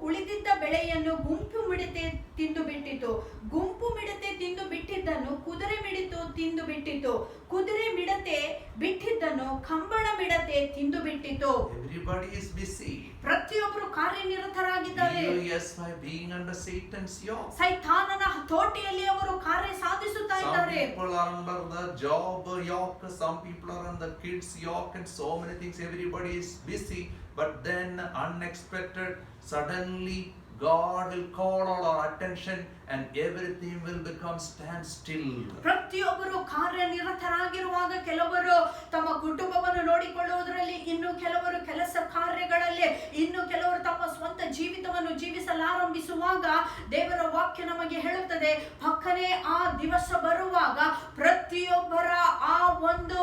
ಉಳಿದಿದ್ದ ಬೆಳೆಯನ್ನು ಗುಂಪು ಮಿಡತೆ ತಿಂದು ಬಿಟ್ಟಿತು. ಗುಂಪು ಮಿಡತೆ ತಿಂದು ಬಿಟ್ಟಿದ್ದನ್ನು ಕುದುರೆ ಮಿಡತೆ ತಿಂದು ಬಿಟ್ಟಿತು. ಕುದುರೆ ಮಿಡತೆ ಬಿಟ್ಟಿದ್ದನ್ನು ಕಂಬಳ ಮಿಡತೆ ತಿಂದು ಬಿಟ್ಟಿತು. Everybody is busy. ಪ್ರತಿಯೊಬ್ಬರು ಕಾರ್ಯನಿರತರಾಗಿದ್ದಾರೆ. Yes, by being under Satan's yoke. ಸೈತಾನನ ತೋಟಿಯಲ್ಲಿ ಅವರು ಕಾರ್ಯ ಸಾಧಿಸುತ್ತಾ Some ಇದ್ದಾರೆ. people are under the job yoke, some people are under kids yoke, and so many things. Everybody is busy, but then unexpected, suddenly God will call all our attention and everything will become standstill. ಪ್ರತಿಯೊಬ್ಬರು ಕಾರ್ಯನಿರತರಾಗಿರುವಾಗ ಕೆಲವರು ತಮ್ಮ ಕುಟುಂಬವನ್ನು ನೋಡಿಕೊಳ್ಳುವುದರಲ್ಲಿ, ಇನ್ನು ಕೆಲವರು ಕೆಲಸ ಕಾರ್ಯಗಳಲ್ಲಿ, ಇನ್ನು ಕೆಲವರು ತಮ್ಮ ಸ್ವಂತ ಜೀವಿತವನ್ನು ಜೀವಿಸಲಾರಂಭಿಸುವಾಗ ದೇವರ ವಾಕ್ಯ ನಮಗೆ ಹೇಳುತ್ತದೆ, ಪಕ್ಕನೆ ಆ ದಿವಸ ಬರುವಾಗ ಪ್ರತಿಯೊಬ್ಬರ ಆ ಒಂದು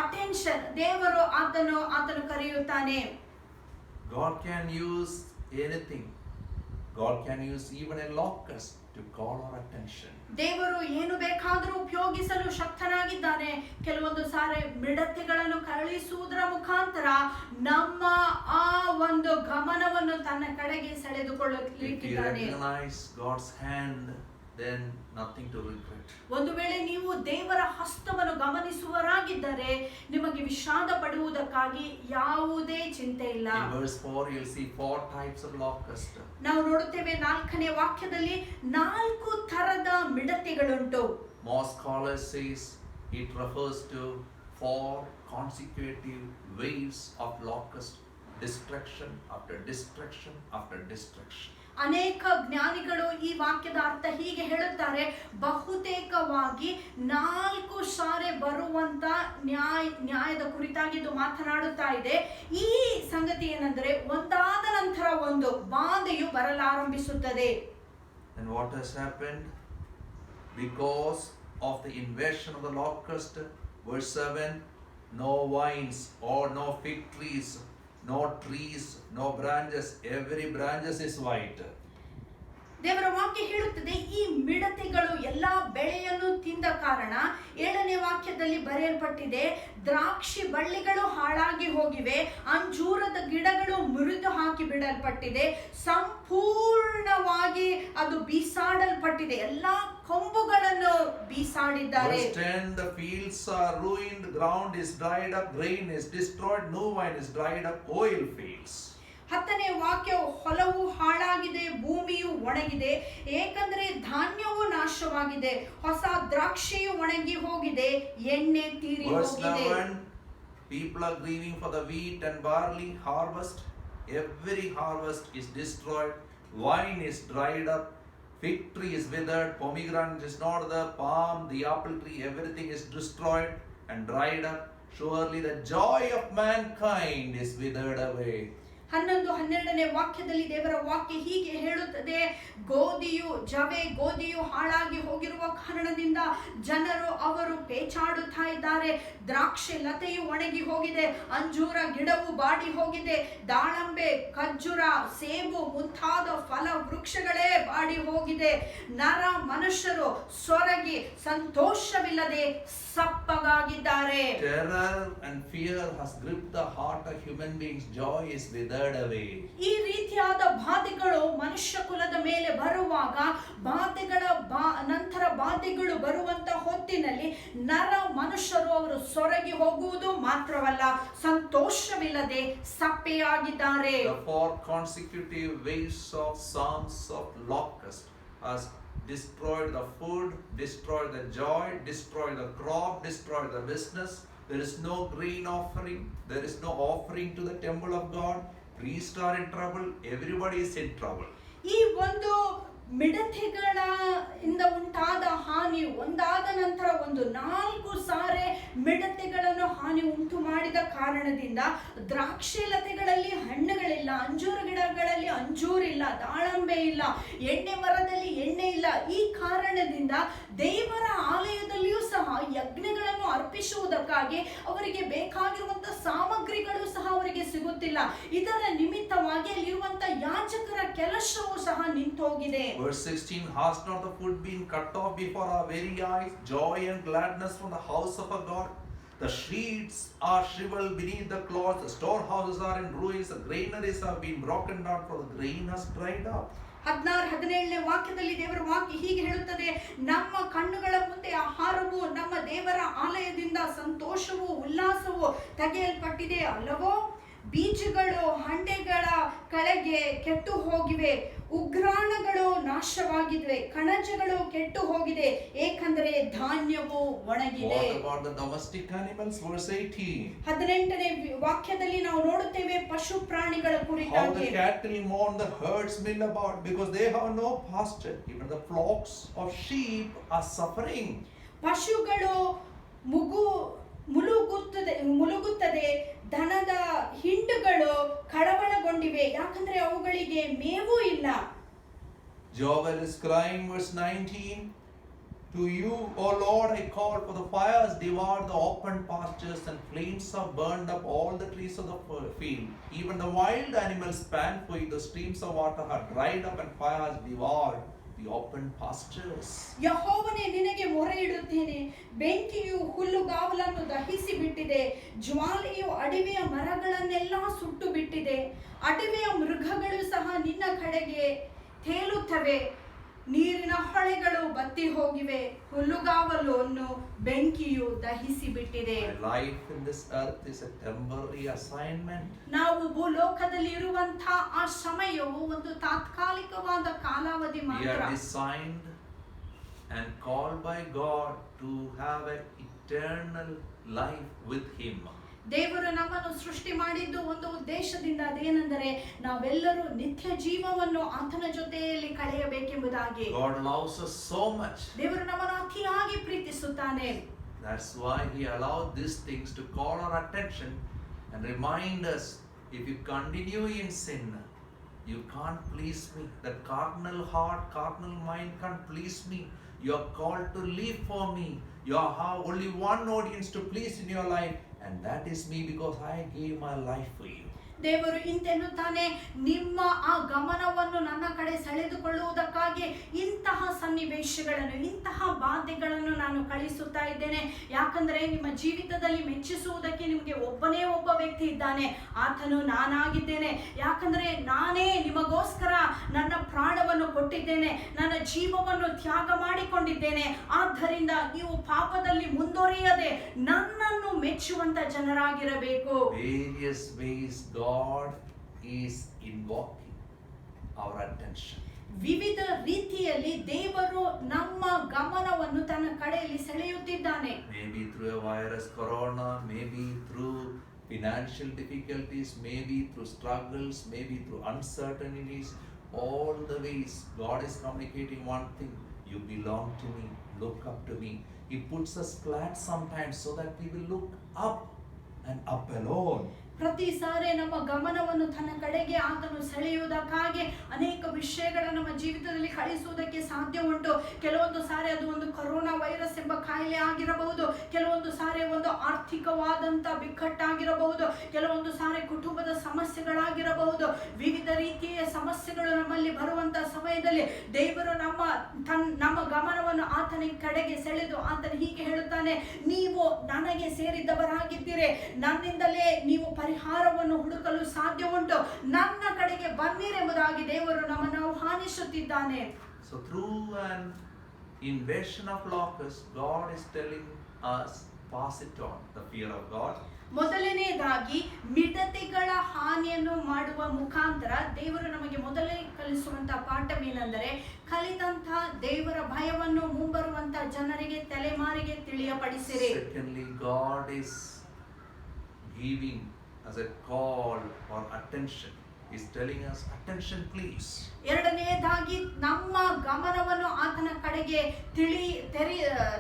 ಅಟೆನ್ಷನ್ ದೇವರು ಆತನು ಕರೆಯುತ್ತಾನೆ. God can use anything. God can use even a locust to call our attention. ದೇವರು ಏನು ಬೇಕಾದರೂ ಉಪಯೋಗಿಸಲು ಶಕ್ತನಾಗಿದ್ದಾನೆ. ಕೆಲವೊಂದು ಸಾರಿ ಮಿಡತೆಗಳನ್ನು ಕಳುಹಿಸುವುದರ ಮುಖಾಂತರ ನಮ್ಮ ಆ ಒಂದು ಗಮನವನ್ನು ತನ್ನ ಕಡೆಗೆ ಸೆಳೆದುಕೊಳ್ಳಲಿಕ್ಕಿದ್ದಾನೆ. If you recognize God's hand, then nothing to regret. ಒಂದು ವೇಳೆ ನೀವು ದೇವರ ಹಸ್ತವನ್ನು ಗಮನಿಸುವರಾಗಿದ್ದರೆ ನಿಮಗೆ ವಿಷಾದ ಪಡುವುದಕ್ಕಾಗಿ ಯಾವುದೇ ಚಿಂತೆ ಇಲ್ಲ. In verse 4 you'll see 4 types of locust. ನಾವು ನೋಡುತ್ತೇವೆ 4ನೇ ವಾಕ್ಯದಲ್ಲಿ 4 ತರದ ಮಿಡತೆಗಳುಂಟು. Most scholars says it refers to 4 consecutive waves of locust, destruction after destruction after destruction. ಅನೇಕ ಜ್ಞಾನಿಗಳು ಈ ವಾಕ್ಯದ ಅರ್ಥ ಹೀಗೆ ಹೇಳುತ್ತಾರೆ, ಬಹುತೇಕವಾಗಿ 4 ಸಾರಿ ಬರುವಂತ ನ್ಯಾಯದ ಕುರಿತಾಗಿ ಇದು ಮಾತನಾಡುತ್ತಾ ಇದೆ. ಈ ಸಂಗತಿ ಏನೆಂದರೆ ಒಂದಾದ ನಂತರ ಒಂದು ಬಾಧೆಯು ಬರಲಾರಂಭಿಸುತ್ತದೆ. And what has happened? Because of the invasion of the locust, verse 7, no vines or no fig trees, no trees, no branches, every branches is white. ದೇವರ ವಾಕ್ಯ ಹೇಳುತ್ತದೆ, ಈ ಮಿಡತೆಗಳು ಎಲ್ಲಾ ಬೆಳೆಯನ್ನು ತಿಂದ ಕಾರಣ 7ನೇ ವಾಕ್ಯದಲ್ಲಿ ಬರೆಯಲ್ಪಟ್ಟಿದೆ, ದ್ರಾಕ್ಷಿ ಬಳ್ಳಿಗಳು ಹಾಳಾಗಿ ಹೋಗಿವೆ, ಅಂಜೂರದ ಗಿಡಗಳು ಮುರಿದು ಹಾಕಿ ಬಿಡಲ್ಪಟ್ಟಿದೆ, ಸಂಪೂರ್ಣವಾಗಿ ಅದು ಬೀಸಾಡಲ್ಪಟ್ಟಿದೆ, ಎಲ್ಲಾ ಕೊಂಬುಗಳನ್ನು ಬೀಸಾಡಿದ್ದಾರೆ. Verse 10, the fields are ruined, ground is dried up, grain is destroyed, no wine is dried up, oil fields. 10ನೇ ವಾಕ್ಯ, ಹೊಲವು ಹಾಳಾಗಿದೆ, ಭೂಮಿಯು ಒಣಗಿದೆ, ಏಕೆಂದರೆ ಧಾನ್ಯವು ನಾಶವಾಗಿದೆ, ಹೊಸ ದ್ರಾಕ್ಷಿಯು ಒಣಗಿ ಹೋಗಿದೆ, ಎಣ್ಣೆ ತೀರಿ ಹೋಗಿದೆ. Verse 11, people are grieving for the wheat and barley harvest. Every harvest is destroyed. Wine is dried up. fig tree is withered, pomegranate is not there, palm, the apple tree, everything is destroyed and dried up. Surely the joy of mankind is withered away. 11-12 ವಾಕ್ಯದಲ್ಲಿ ದೇವರ ವಾಕ್ಯ ಹೀಗೆ ಹೇಳುತ್ತದೆ, ಗೋಧಿಯು ಹಾಳಾಗಿ ಹೋಗಿರುವ ಕಾರಣದಿಂದ ಜನರು ಅವರು ಪೇಚಾಡುತ್ತಾ ಇದ್ದಾರೆ. ದ್ರಾಕ್ಷಿ ಲತೆಯು ಒಣಗಿ ಹೋಗಿದೆ, ಅಂಜೂರ ಗಿಡವು ಬಾಡಿ ಹೋಗಿದೆ, ದಾಳಂಬೆ, ಖರ್ಜೂರ, ಸೇಬು ಮುಂತಾದ ಫಲ ವೃಕ್ಷಗಳೇ ಬಾಡಿ ಹೋಗಿದೆ. ನರ ಮನುಷ್ಯರು ಸೊರಗಿ ಸಂತೋಷವಿಲ್ಲದೆ ಸಪ್ಪಗಾಗಿದ್ದಾರೆ. Terror and fear has gripped the heart of human beings. Joy is withered away. ಈ ರೀತಿಯಾದ ಬಾಧೆಗಳು ಮನುಷ್ಯ ಕುಲದ ಮೇಲೆ ಬರುವಾಗ, ನಂತರ ಬಾಧೆಗಳು ಬರುವಂತ ಹೊತ್ತಿನಲ್ಲಿ ನರ ಮನುಷ್ಯರು ಅವರು ಸೊರಗಿ ಹೋಗುವುದು ಮಾತ್ರವಲ್ಲ, ಸಂತೋಷವಿಲ್ಲದೆ ಸಪ್ಪೆಯಾಗಿದ್ದಾರೆ. The 4 consecutive waves of psalms of locust has destroyed the food, destroyed the joy, destroyed the crop, destroyed the business. There is no grain offering, there is no offering to the temple of God. Priests are in trouble, everybody is in trouble. ಈ ಒಂದು ಮಿಡತೆಗಳ ಇಂದ ಉಂಟಾದ ಹಾನಿ ಒಂದಾದ ನಂತರ ಒಂದು 4 ಸಾರೆ ಮಿಡತೆಗಳನ್ನು ಹಾನಿ ಉಂಟು ಮಾಡಿದ ಕಾರಣದಿಂದ ದ್ರಾಕ್ಷಿ ಲತೆಗಳಲ್ಲಿ ಹಣ್ಣುಗಳಿಲ್ಲ, ಅಂಜೂರ ಗಿಡಗಳಲ್ಲಿ ಅಂಜೂರಿಲ್ಲ, ದಾಳಂಬೆ ಇಲ್ಲ, ಎಣ್ಣೆ ಮರದಲ್ಲಿ ಎಣ್ಣೆ ಇಲ್ಲ. ಈ ಕಾರಣದಿಂದ ದೇವರ ಆಲಯದಲ್ಲಿಯೂ ಸಹ ಯಜ್ಞಗಳನ್ನು ಅರ್ಪಿಸುವುದಕ್ಕಾಗಿ ಅವರಿಗೆ ಬೇಕಾಗಿರುವಂತಹ ಸಾಮಗ್ರಿಗಳು ಸಹ ಅವರಿಗೆ ಸಿಗುತ್ತಿಲ್ಲ. ಇದರ ನಿಮಿತ್ತವಾಗಿ ಅಲ್ಲಿರುವಂತ ಯಾಜಕರ ಕೆಲಸವೂ ಸಹ ನಿಂತೋಗಿದೆ. Verse 16, has not the food been cut off before our very eyes, joy and gladness from the house of our God? The sheets are shriveled beneath the cloths, the storehouses are in ruins, the granaries have been broken down, for the grain has dried up. 16-17 ವಾಕ್ಯದಲ್ಲಿ ದೇವರ ವಾಕ್ಯ ಹೀಗೆ ಹೇಳುತ್ತದೆ, ನಮ್ಮ ಕಣ್ಣುಗಳ ಮುಂದೆ ಆಹಾರವು ನಮ್ಮ ದೇವರ ಆಲಯದಿಂದ ಸಂತೋಷವು ಉಲ್ಲಾಸವು ತೆಗೆಯಲ್ಪಟ್ಟಿದೆ ಅಲ್ಲವೋ? ಬೀಜಗಳು ಹಂಡೆಗಳ ಕೆಳಗೆ ಕೆಟ್ಟು ಹೋಗಿವೆ, ಉಗ್ರಾಣಗಳು ನಾಶವಾಗಿವೆ, ಕಣಜಗಳು ಕೆಟ್ಟು ಹೋಗಿದೆ, ಏಕೆಂದರೆ ಧಾನ್ಯವು ಒಣಗಿದೆ. What about the domestic animals? Verse 18. 18ನೇ ವಾಕ್ಯದಲ್ಲಿ ನಾವು ನೋಡುತ್ತೇವೆ ಪಶು ಪ್ರಾಣಿಗಳ How ಕುರಿತಾಗಿ. the cattle mourn, the herds mill about, because they have no pasture. Even the flocks of sheep are suffering. ಪಶುಗಳು ಮುಳುಗುತ್ತದೆ, ದನದ ಹಿಂಡುಗಳು ಕಳವಳಗೊಂಡಿವೆ, ಯಾಕಂದ್ರೆ ಅವುಗಳಿಗೆ ಮೇವು ಇಲ್ಲ. Joel is crying, verse 19. To you, O Lord, I call, for the fires devoured the open pastures, and flames have burned up all the trees of the field. Even the wild animals pant for you, the streams of water have dried up, and fire has devoured the open pastures. ಯೆಹೋವನೇ, ನಿನಗೆ ಮೊರೆ ಇಡುತ್ತೇನೆ, ಬೆಂಕಿಯು ಹುಲ್ಲುಗಾವಲನ್ನು ದಹಿಸಿ ಬಿಟ್ಟಿದೆ, ಜ್ವಾಲೆಯು ಅಡವಿಯ ಮರಗಳನ್ನೆಲ್ಲ ಸುಟ್ಟು ಬಿಟ್ಟಿದೆ, ಅಡವಿಯ ಮೃಗಗಳು ಸಹ ನಿನ್ನ ಕಡೆಗೆ ತೇಲುತ್ತವೆ, ನೀರಿನ ಹೊಳೆಗಳು ಬತ್ತಿ ಹೋಗಿವೆ, ಹುಲ್ಲುಗಾವಲನ್ನು ಬೆಂಕಿಯು ದಹಿಸಿ ಬಿಟ್ಟಿದೆ. Life in this earth is a temporary assignment. ನಾವು ಭೂಲೋಕದಲ್ಲಿ ಇರುವಂತಹ ಆ ಸಮಯವು ಒಂದು ತಾತ್ಕಾಲಿಕವಾದ ಕಾಲಾವಧಿ We ಮಾತ್ರ. are designed and called by God to have an eternal life with Him. ದೇವರು ನಮ್ಮನ್ನು ಸೃಷ್ಟಿ ಮಾಡಿದ್ದು ಒಂದು ಉದ್ದೇಶದಿಂದ, ಅದೇನೆಂದರೆ ನಾವೆಲ್ಲರೂ ನಿತ್ಯ ಜೀವವನ್ನು ಆತನ ಜೊತೆಯಲ್ಲಿ ಕಳೆಯಬೇಕೆಂಬುದಾಗಿ. God loves us so much. ದೇವರು ನಮ್ಮನ್ನು ಅತಿಯಾಗಿ ಪ್ರೀತಿಸುತ್ತಾನೆ. That's why He allowed these things to call our attention and remind us, if you continue in sin, you can't please me. That carnal heart, carnal mind can't please me. You are called to live for me. You have only one audience to please in your life, and that is me, because I gave my life for you. ದೇವರು ಇಂತೆನ್ನುತ್ತಾನೆ, ನಿಮ್ಮ ಆ ಗಮನವನ್ನು ನನ್ನ ಕಡೆ ಸೆಳೆದುಕೊಳ್ಳುವುದಕ್ಕಾಗಿ ಇಂತಹ ಸನ್ನಿವೇಶಗಳನ್ನು, ಇಂತಹ ಬಾಧೆಗಳನ್ನು ನಾನು ಕಳಿಸುತ್ತಾ ಇದ್ದೇನೆ. ಯಾಕಂದರೆ ನಿಮ್ಮ ಜೀವಿತದಲ್ಲಿ ಮೆಚ್ಚಿಸುವುದಕ್ಕೆ ನಿಮಗೆ ಒಬ್ಬನೇ ಒಬ್ಬ ವ್ಯಕ್ತಿ ಇದ್ದಾನೆ, ಆತನು ನಾನಾಗಿದ್ದೇನೆ. ಯಾಕಂದರೆ ನಾನೇ ನಿಮಗೋಸ್ಕರ ನನ್ನ ಪ್ರಾಣವನ್ನು ಕೊಟ್ಟಿದ್ದೇನೆ, ನನ್ನ ಜೀವವನ್ನು ತ್ಯಾಗ ಮಾಡಿಕೊಂಡಿದ್ದೇನೆ. ಆದ್ದರಿಂದ ನೀವು ಪಾಪದಲ್ಲಿ ಮುಂದುವರಿಯದೆ ನನ್ನನ್ನು ಮೆಚ್ಚುವಂತ ಜನರಾಗಿರಬೇಕು. Various ways God is invoking our attention. ವಿವಿಧ ರೀತಿಯಲ್ಲಿ ದೇವರು ನಮ್ಮ ಗಮನವನ್ನು ತನ್ನ ಕಡೆಯಲ್ಲಿ ಸೆಳೆಯುತ್ತಿದ್ದಾನೆ. Maybe through a virus, corona, maybe through financial difficulties, maybe through struggles, maybe through uncertainties. all the ways God is communicating one thing: you belong to me, look up to me. He puts us flat sometimes so that we will look up and up alone. ಪ್ರತಿ ಸಾರಿ ನಮ್ಮ ಗಮನವನ್ನು ತನ್ನ ಕಡೆಗೆ ಆತನು ಸೆಳೆಯುವುದಕ್ಕಾಗಿ ಅನೇಕ ವಿಷಯಗಳ ನಮ್ಮ ಜೀವಿತದಲ್ಲಿ ಕಳಿಸುವುದಕ್ಕೆ ಸಾಧ್ಯ ಉಂಟು. ಕೆಲವೊಂದು ಸಾರಿ ಅದು ಒಂದು ಕೊರೋನಾ ವೈರಸ್ ಎಂಬ ಕಾಯಿಲೆ ಆಗಿರಬಹುದು, ಕೆಲವೊಂದು ಸಾರಿ ಒಂದು ಆರ್ಥಿಕವಾದಂತ ಬಿಕ್ಕಟ್ಟಾಗಿರಬಹುದು, ಕೆಲವೊಂದು ಸಾರಿ ಕುಟುಂಬದ ಸಮಸ್ಯೆಗಳಾಗಿರಬಹುದು. ವಿವಿಧ ರೀತಿಯ ಸಮಸ್ಯೆಗಳು ನಮ್ಮಲ್ಲಿ ಬರುವಂತ ಸಮಯದಲ್ಲಿ ದೇವರು ನಮ್ಮ ಗಮನವನ್ನು ಆತನ ಕಡೆಗೆ ಸೆಳೆದು ಆತನು ಹೀಗೆ ಹೇಳುತ್ತಾನೆ: ನೀವು ನನಗೆ ಸೇರಿದವರಾಗಿದ್ದೀರಿ, ನನ್ನಿಂದಲೇ ನೀವು ಪರಿಹಾರವನ್ನು ಹುಡುಕಲು ಸಾಧ್ಯ ಉಂಟು, ನನ್ನ ಕಡೆಗೆ ಬನ್ನಿರೆಂಬುದಾಗಿ ದೇವರು ನಮ್ಮನ್ನು ಆಹ್ವಾನಿಸುತ್ತಿದ್ದಾನೆ. So through an invasion of locusts, God is telling us, pass it on, the fear of God. ಮೊದಲನೆಯದಾಗಿ ಮಿಡತೆಗಳ ಹಾನಿಯನ್ನು ಮಾಡುವ ಮುಖಾಂತರ ದೇವರು ನಮಗೆ ಮೊದಲೇ ಕಲಿಸುವಂತಹ ಪಾಠವೇನೆಂದರೆ, ಕಲಿತಂತ ದೇವರ ಭಯವನ್ನು ಮುಂಬರುವಂತ ಜನರಿಗೆ ತಲೆಮಾರಿಗೆ ತಿಳಿಯಪಡಿಸಿರಿ. Secondly, God is giving as a call for attention. He's telling us, attention please. ಎರಡನೆಯದಾಗಿ ನಮ್ಮ ಗಮನವನ್ನು ಆತನ ಕಡೆಗೆ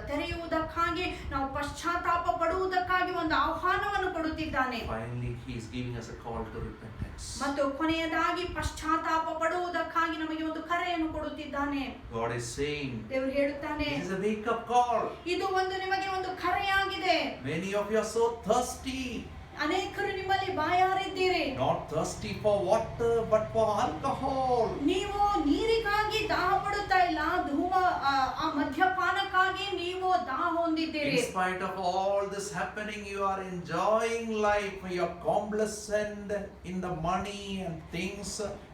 ತೆರೆಯುವುದಕ್ಕಾಗಿ, ನಾವು ಪಶ್ಚಾತ್ತಾಪ ಪಡುವುದಕ್ಕಾಗಿ ಒಂದು ಆಹ್ವಾನವನ್ನು ಕೊಡುತ್ತಿದ್ದಾನೆ. Finally, he is giving us a call to repentance. ಮತ್ತು ಕೊನೆಯದಾಗಿ ಪಶ್ಚಾತ್ತಾಪ ಪಡುವುದಕ್ಕಾಗಿ ನಮಗೆ ಒಂದು ಕರೆಯನ್ನು ಕೊಡುತ್ತಿದ್ದಾನೆ. God is saying, ದೇವರು ಹೇಳುತ್ತಾನೆ, this is a wake up call. ಇದು ಒಂದು ನಿಮಗೆ ಒಂದು ಕರೆಯಾಗಿದೆ. Many of you are so thirsty. ಅನೇಕರು ನಿಮ್ಮಲ್ಲಿ ಬಾಯಾರಿದ್ದೀರಿ. Not thirsty for water but for alcohol. ನೀವು ನೀರಿಗಾಗಿ ದಾಹ ಪಡುತ್ತಾ ಇಲ್ಲ, ಆ ಮದ್ಯಪಾನಕ್ಕಾಗಿ ನೀವು ದಾಹ ಹೊಂದಿದ್ದೀರಿ. In spite of all this happening, you are enjoying life. You are complacent in the money and things,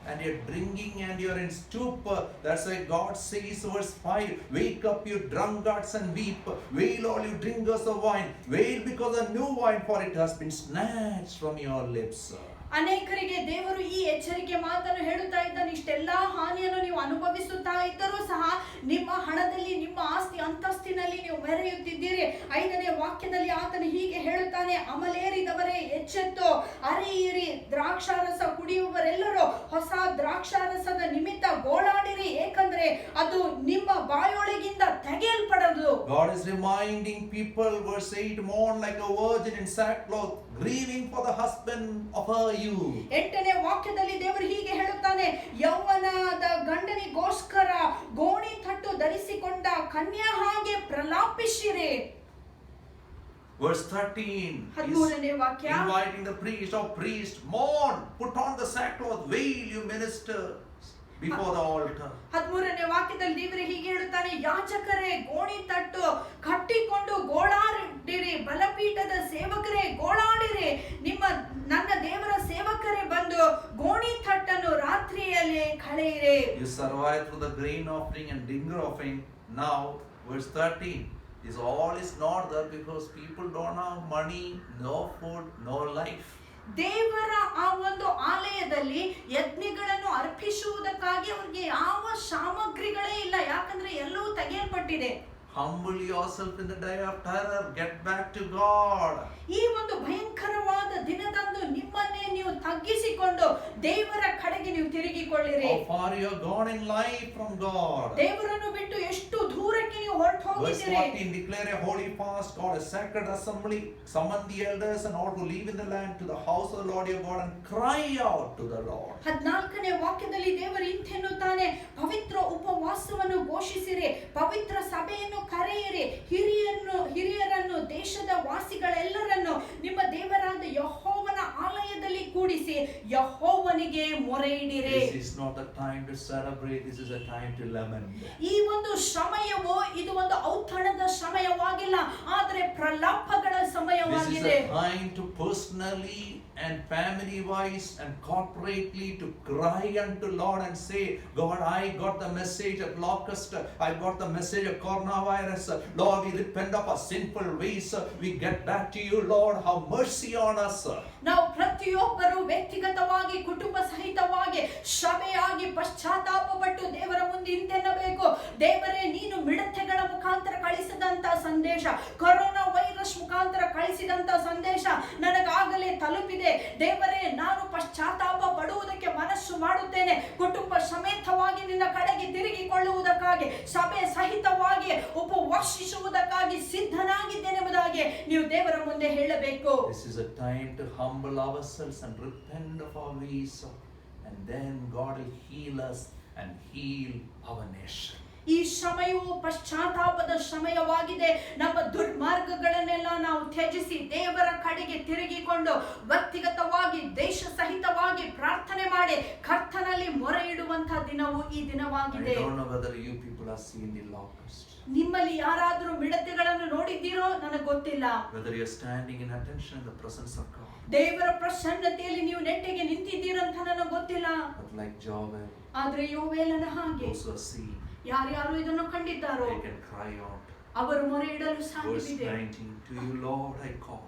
and you're drinking and you're in stupor. That's why God says, verse 5, wake up you drunkards and weep. Wail all you drinkers of wine. Wail because of new wine, for it has been snatched from your lips. ಅನೇಕರಿಗೆ ದೇವರು ಈ ಎಚ್ಚರಿಕೆ ಮಾತನ್ನು ಹೇಳುತ್ತಾ ಇದ್ದಾನೆ. ಇಷ್ಟೆಲ್ಲಾ ಹಾನಿಯನ್ನು ನೀವು ಅನುಭವಿಸುತ್ತಾ ಇದ್ದರೂ ಸಹ ನಿಮ್ಮ ಹಣದಲ್ಲಿ, ನಿಮ್ಮ ಆಸ್ತಿ ಅಂತಸ್ತಿನಲ್ಲಿ ನೀವು ಮೆರೆಯುತ್ತಿದ್ದೀರಿ. 5ನೇ ವಾಕ್ಯದಲ್ಲಿ ಆತನು ಹೀಗೆ ಹೇಳುತ್ತಾನೆ: ಅಮಲೇರಿದವರೇ ಎಚ್ಚೆತ್ತು, ಅರೆಯಿರಿ, ದ್ರಾಕ್ಷಾರಸ ಕುಡಿಯುವವರೆಲ್ಲರೂ ಹೊಸ ದ್ರಾಕ್ಷಾರಸದ ನಿಮಿತ್ತ ಗೋಳಾಡಿರಿ, ಏಕೆಂದರೆ ಅದು ನಿಮ್ಮ ಬಾಯೊಳಗಿಂದ ತೆಗೆಯಲ್ಪಡದು. God is reminding people, verse 8, mourn like a virgin in sackcloth, grieving for the husband of her youth. 8ನೇ ವಾಕ್ಯದಲ್ಲಿ ದೇವರು ಹೀಗೆ ಹೇಳುತ್ತಾನೆ: ಯೌವನದ ಗಂಡನಿಗೋಸ್ಕರ ಗೋಣಿ ತಟ್ಟು ಧರಿಸಿಕೊಂಡ ಕನ್ಯಾ ಹಾಗೆ ಪ್ರಲಾಪಿಸಿರಿ. Verse 13 13ನೇ ವಾಕ್ಯ, inviting the priest, oh priest, mourn, put on the sackcloth, wail you ministers before the altar. 13ನೇ ವಾಕ್ಯದಲ್ಲಿ ದೇವರು ಹೀಗೆ ಹೇಳುತ್ತಾನೆ: ಯಾಜಕರೇ ಗೋಣಿ ತಟ್ಟು ಕಟ್ಟಿಕೊಂಡು ಗೋಳಾಡಿರಿ, ಬಲಪೀಠದ ಸೇವಕರೇ ಗೋಳಾಡಿರಿ, ನನ್ನ ದೇವರ ಸೇವಕರೇ ಬಂದು ಗೋಣಿ ತಟ್ಟನ್ನು ರಾತ್ರಿಯಲ್ಲಿ ಕಳೆಯಿರಿ. You survive through the grain offering and dinger offering. Now verse 13, this all is not there because people don't have money, no food, no life. ದೇವರ ಆ ಒಂದು ಆಲಯದಲ್ಲಿ ಯಜ್ಞಗಳನ್ನು ಅರ್ಪಿಸುವುದಕ್ಕಾಗಿ ಅವರಿಗೆ ಯಾವ ಸಾಮಗ್ರಿಗಳೇ ಇಲ್ಲ, ಯಾಕಂದ್ರೆ ಎಲ್ಲವೂ ತೆಗೆಯಲ್ಪಟ್ಟಿದೆ. Humble yourself in the day of terror, get back to God. ಈ ಒಂದು ಭಯಂಕರವಾದ ದಿನದಂದು ನಿಮ್ಮನ್ನೇ ನೀವು ತಗ್ಗಿಸಿಕೊಂಡು ದೇವರ ಕಡೆಗೆ ನೀವು ತಿರುಗಿಕೊಳ್ಳಿರಿ. How far you have gone in life from God. ದೇವರನ್ನು ಬಿಟ್ಟು ಎಷ್ಟು ದೂರಕ್ಕೆ ನೀವು ಹೊರಟು Verse ಹೋಗಿದ್ದೀರಿ. 14, declare a holy fast, call a sacred assembly, summon the elders and all who live in the land to the house of the Lord your God and cry out to the Lord. 14ನೇ ವಾಕ್ಯದಲ್ಲಿ ದೇವರು ಇಂತೆನ್ನುತ್ತಾನೆ: ಪವಿತ್ರ ಉಪವಾಸವನ್ನು ಘೋಷಿಸಿರಿ, ಪವಿತ್ರ ಸಭೆಯನ್ನು ಕರೆಯಿರಿ, ಹಿರಿಯರನ್ನು ದೇಶದ ವಾಸಿಗಳೆಲ್ಲರನ್ನು ನಿಮ್ಮ ದೇವರಾದ ಯೆಹೋವನ ಆಲಯದಲ್ಲಿ ಕೂಡಿಸಿ ಯೆಹೋವನಿಗೆ ಮೊರೆಯಿಡಿರಿ. This is not the time to celebrate, this is a time to lament. ಈ ಒಂದು ಸಮಯವು ಇದು ಒಂದು ಔತಣದ ಸಮಯವಾಗಿಲ್ಲ, ಆದರೆ ಪ್ರಲಾಪಗಳ ಸಮಯವಾಗಿದೆ. This is a time to personally and family wise and corporately to cry unto Lord and say, God, I got the message of locust, I got the message of coronavirus. Lord, we repent of our sinful ways, we get back to you, Lord, have mercy on us. ನಾವು ಪ್ರತಿಯೊಬ್ಬರು ವ್ಯಕ್ತಿಗತವಾಗಿ, ಕುಟುಂಬ ಸಹಿತವಾಗಿ, ಸಭೆಯಾಗಿ ಪಶ್ಚಾತ್ತಾಪ ಪಟ್ಟು ದೇವರ ಮುಂದೆ ಇಂತೆನ್ನಬೇಕು: ದೇವರೇ, ನೀನು ಮಿಡತೆಗಳ ಮುಖಾಂತರ ಕಳಿಸಿದಂತ ಸಂದೇಶ, ಕೊರೋನಾ ವೈರಸ್ ಮುಖಾಂತರ ಮುಖಾಂತರ ಕಳಿಸಿದಂತ ಸಂದೇಶ ನನಗಾಗಲೇ ತಲುಪಿದೆ. ದೇವರೇ, ನಾನು ಪಶ್ಚಾತ್ತಾಪ ಪಡುವುದಕ್ಕೆ ಮನಸ್ಸು ಮಾಡುತ್ತೇನೆ. ಕುಟುಂಬ ಸಮೇತವಾಗಿ ನಿನ್ನ ಕಡೆಗೆ ತಿರುಗಿಕೊಳ್ಳುವುದಕ್ಕಾಗಿ, ಸಭೆ ಸಹಿತವಾಗಿ ಉಪವಾಸಿಸುವುದಕ್ಕಾಗಿ ಸಿದ್ಧನಾಗಿದ್ದೇನೆಂಬುದಾಗಿ ನೀವು ದೇವರ ಮುಂದೆ ಹೇಳಬೇಕು. This is a time to humble ourselves and repent of our ways, and then God will heal us and heal our nation. ಈ ಸಮಯವು ಪಶ್ಚಾತ್ತಾಪದ ಸಮಯವಾಗಿದೆ. ನಮ್ಮ ದುರ್ಮಾರ್ಗಗಳನ್ನೆಲ್ಲ ನಾವು ತ್ಯಜಿಸಿ ದೇವರ ಕಡೆಗೆ ತಿರುಗಿಕೊಂಡು ವ್ಯಕ್ತಿಗತವಾಗಿ ದೇಶ ಸಹಿತವಾಗಿ ಪ್ರಾರ್ಥನೆ ಮಾಡಿ ಕರ್ತನಲ್ಲಿ ಮೊರೆ ಇಡುವಂತಹ ದಿನವು ಈ ದಿನವಾಗಿದೆ. I don't know whether you people have seen the locust. ನಿಮ್ಮಲ್ಲಿ ಯಾರಾದರೂ ಮಿಡತೆಗಳನ್ನು ನೋಡಿದ್ದೀರೋ ನನಗೆ ಗೊತ್ತಿಲ್ಲ. Whether you are standing in attention in the presence of God. ದೇವರ ಪ್ರಸನ್ನತೆಯಲ್ಲಿ ನೀವು ನೆಟ್ಟಿಗೆ ನಿಂತಿದ್ದೀರೋ ಅಂತ ನನಗೆ ಗೊತ್ತಿಲ್ಲ. But like Joel, ಆದ್ರೆ ಯೋವೇಲನ ಹಾಗೆ those who are seeing, ಯಾರ್ಯಾರು ಇದನ್ನು ಕಂಡಿದ್ದಾರೋ they can cry out. ಅವರು ಮೊರೆ ಇಡಲು Verse ಸಾಧ್ಯವಿದೆ. 19, to you Lord I call.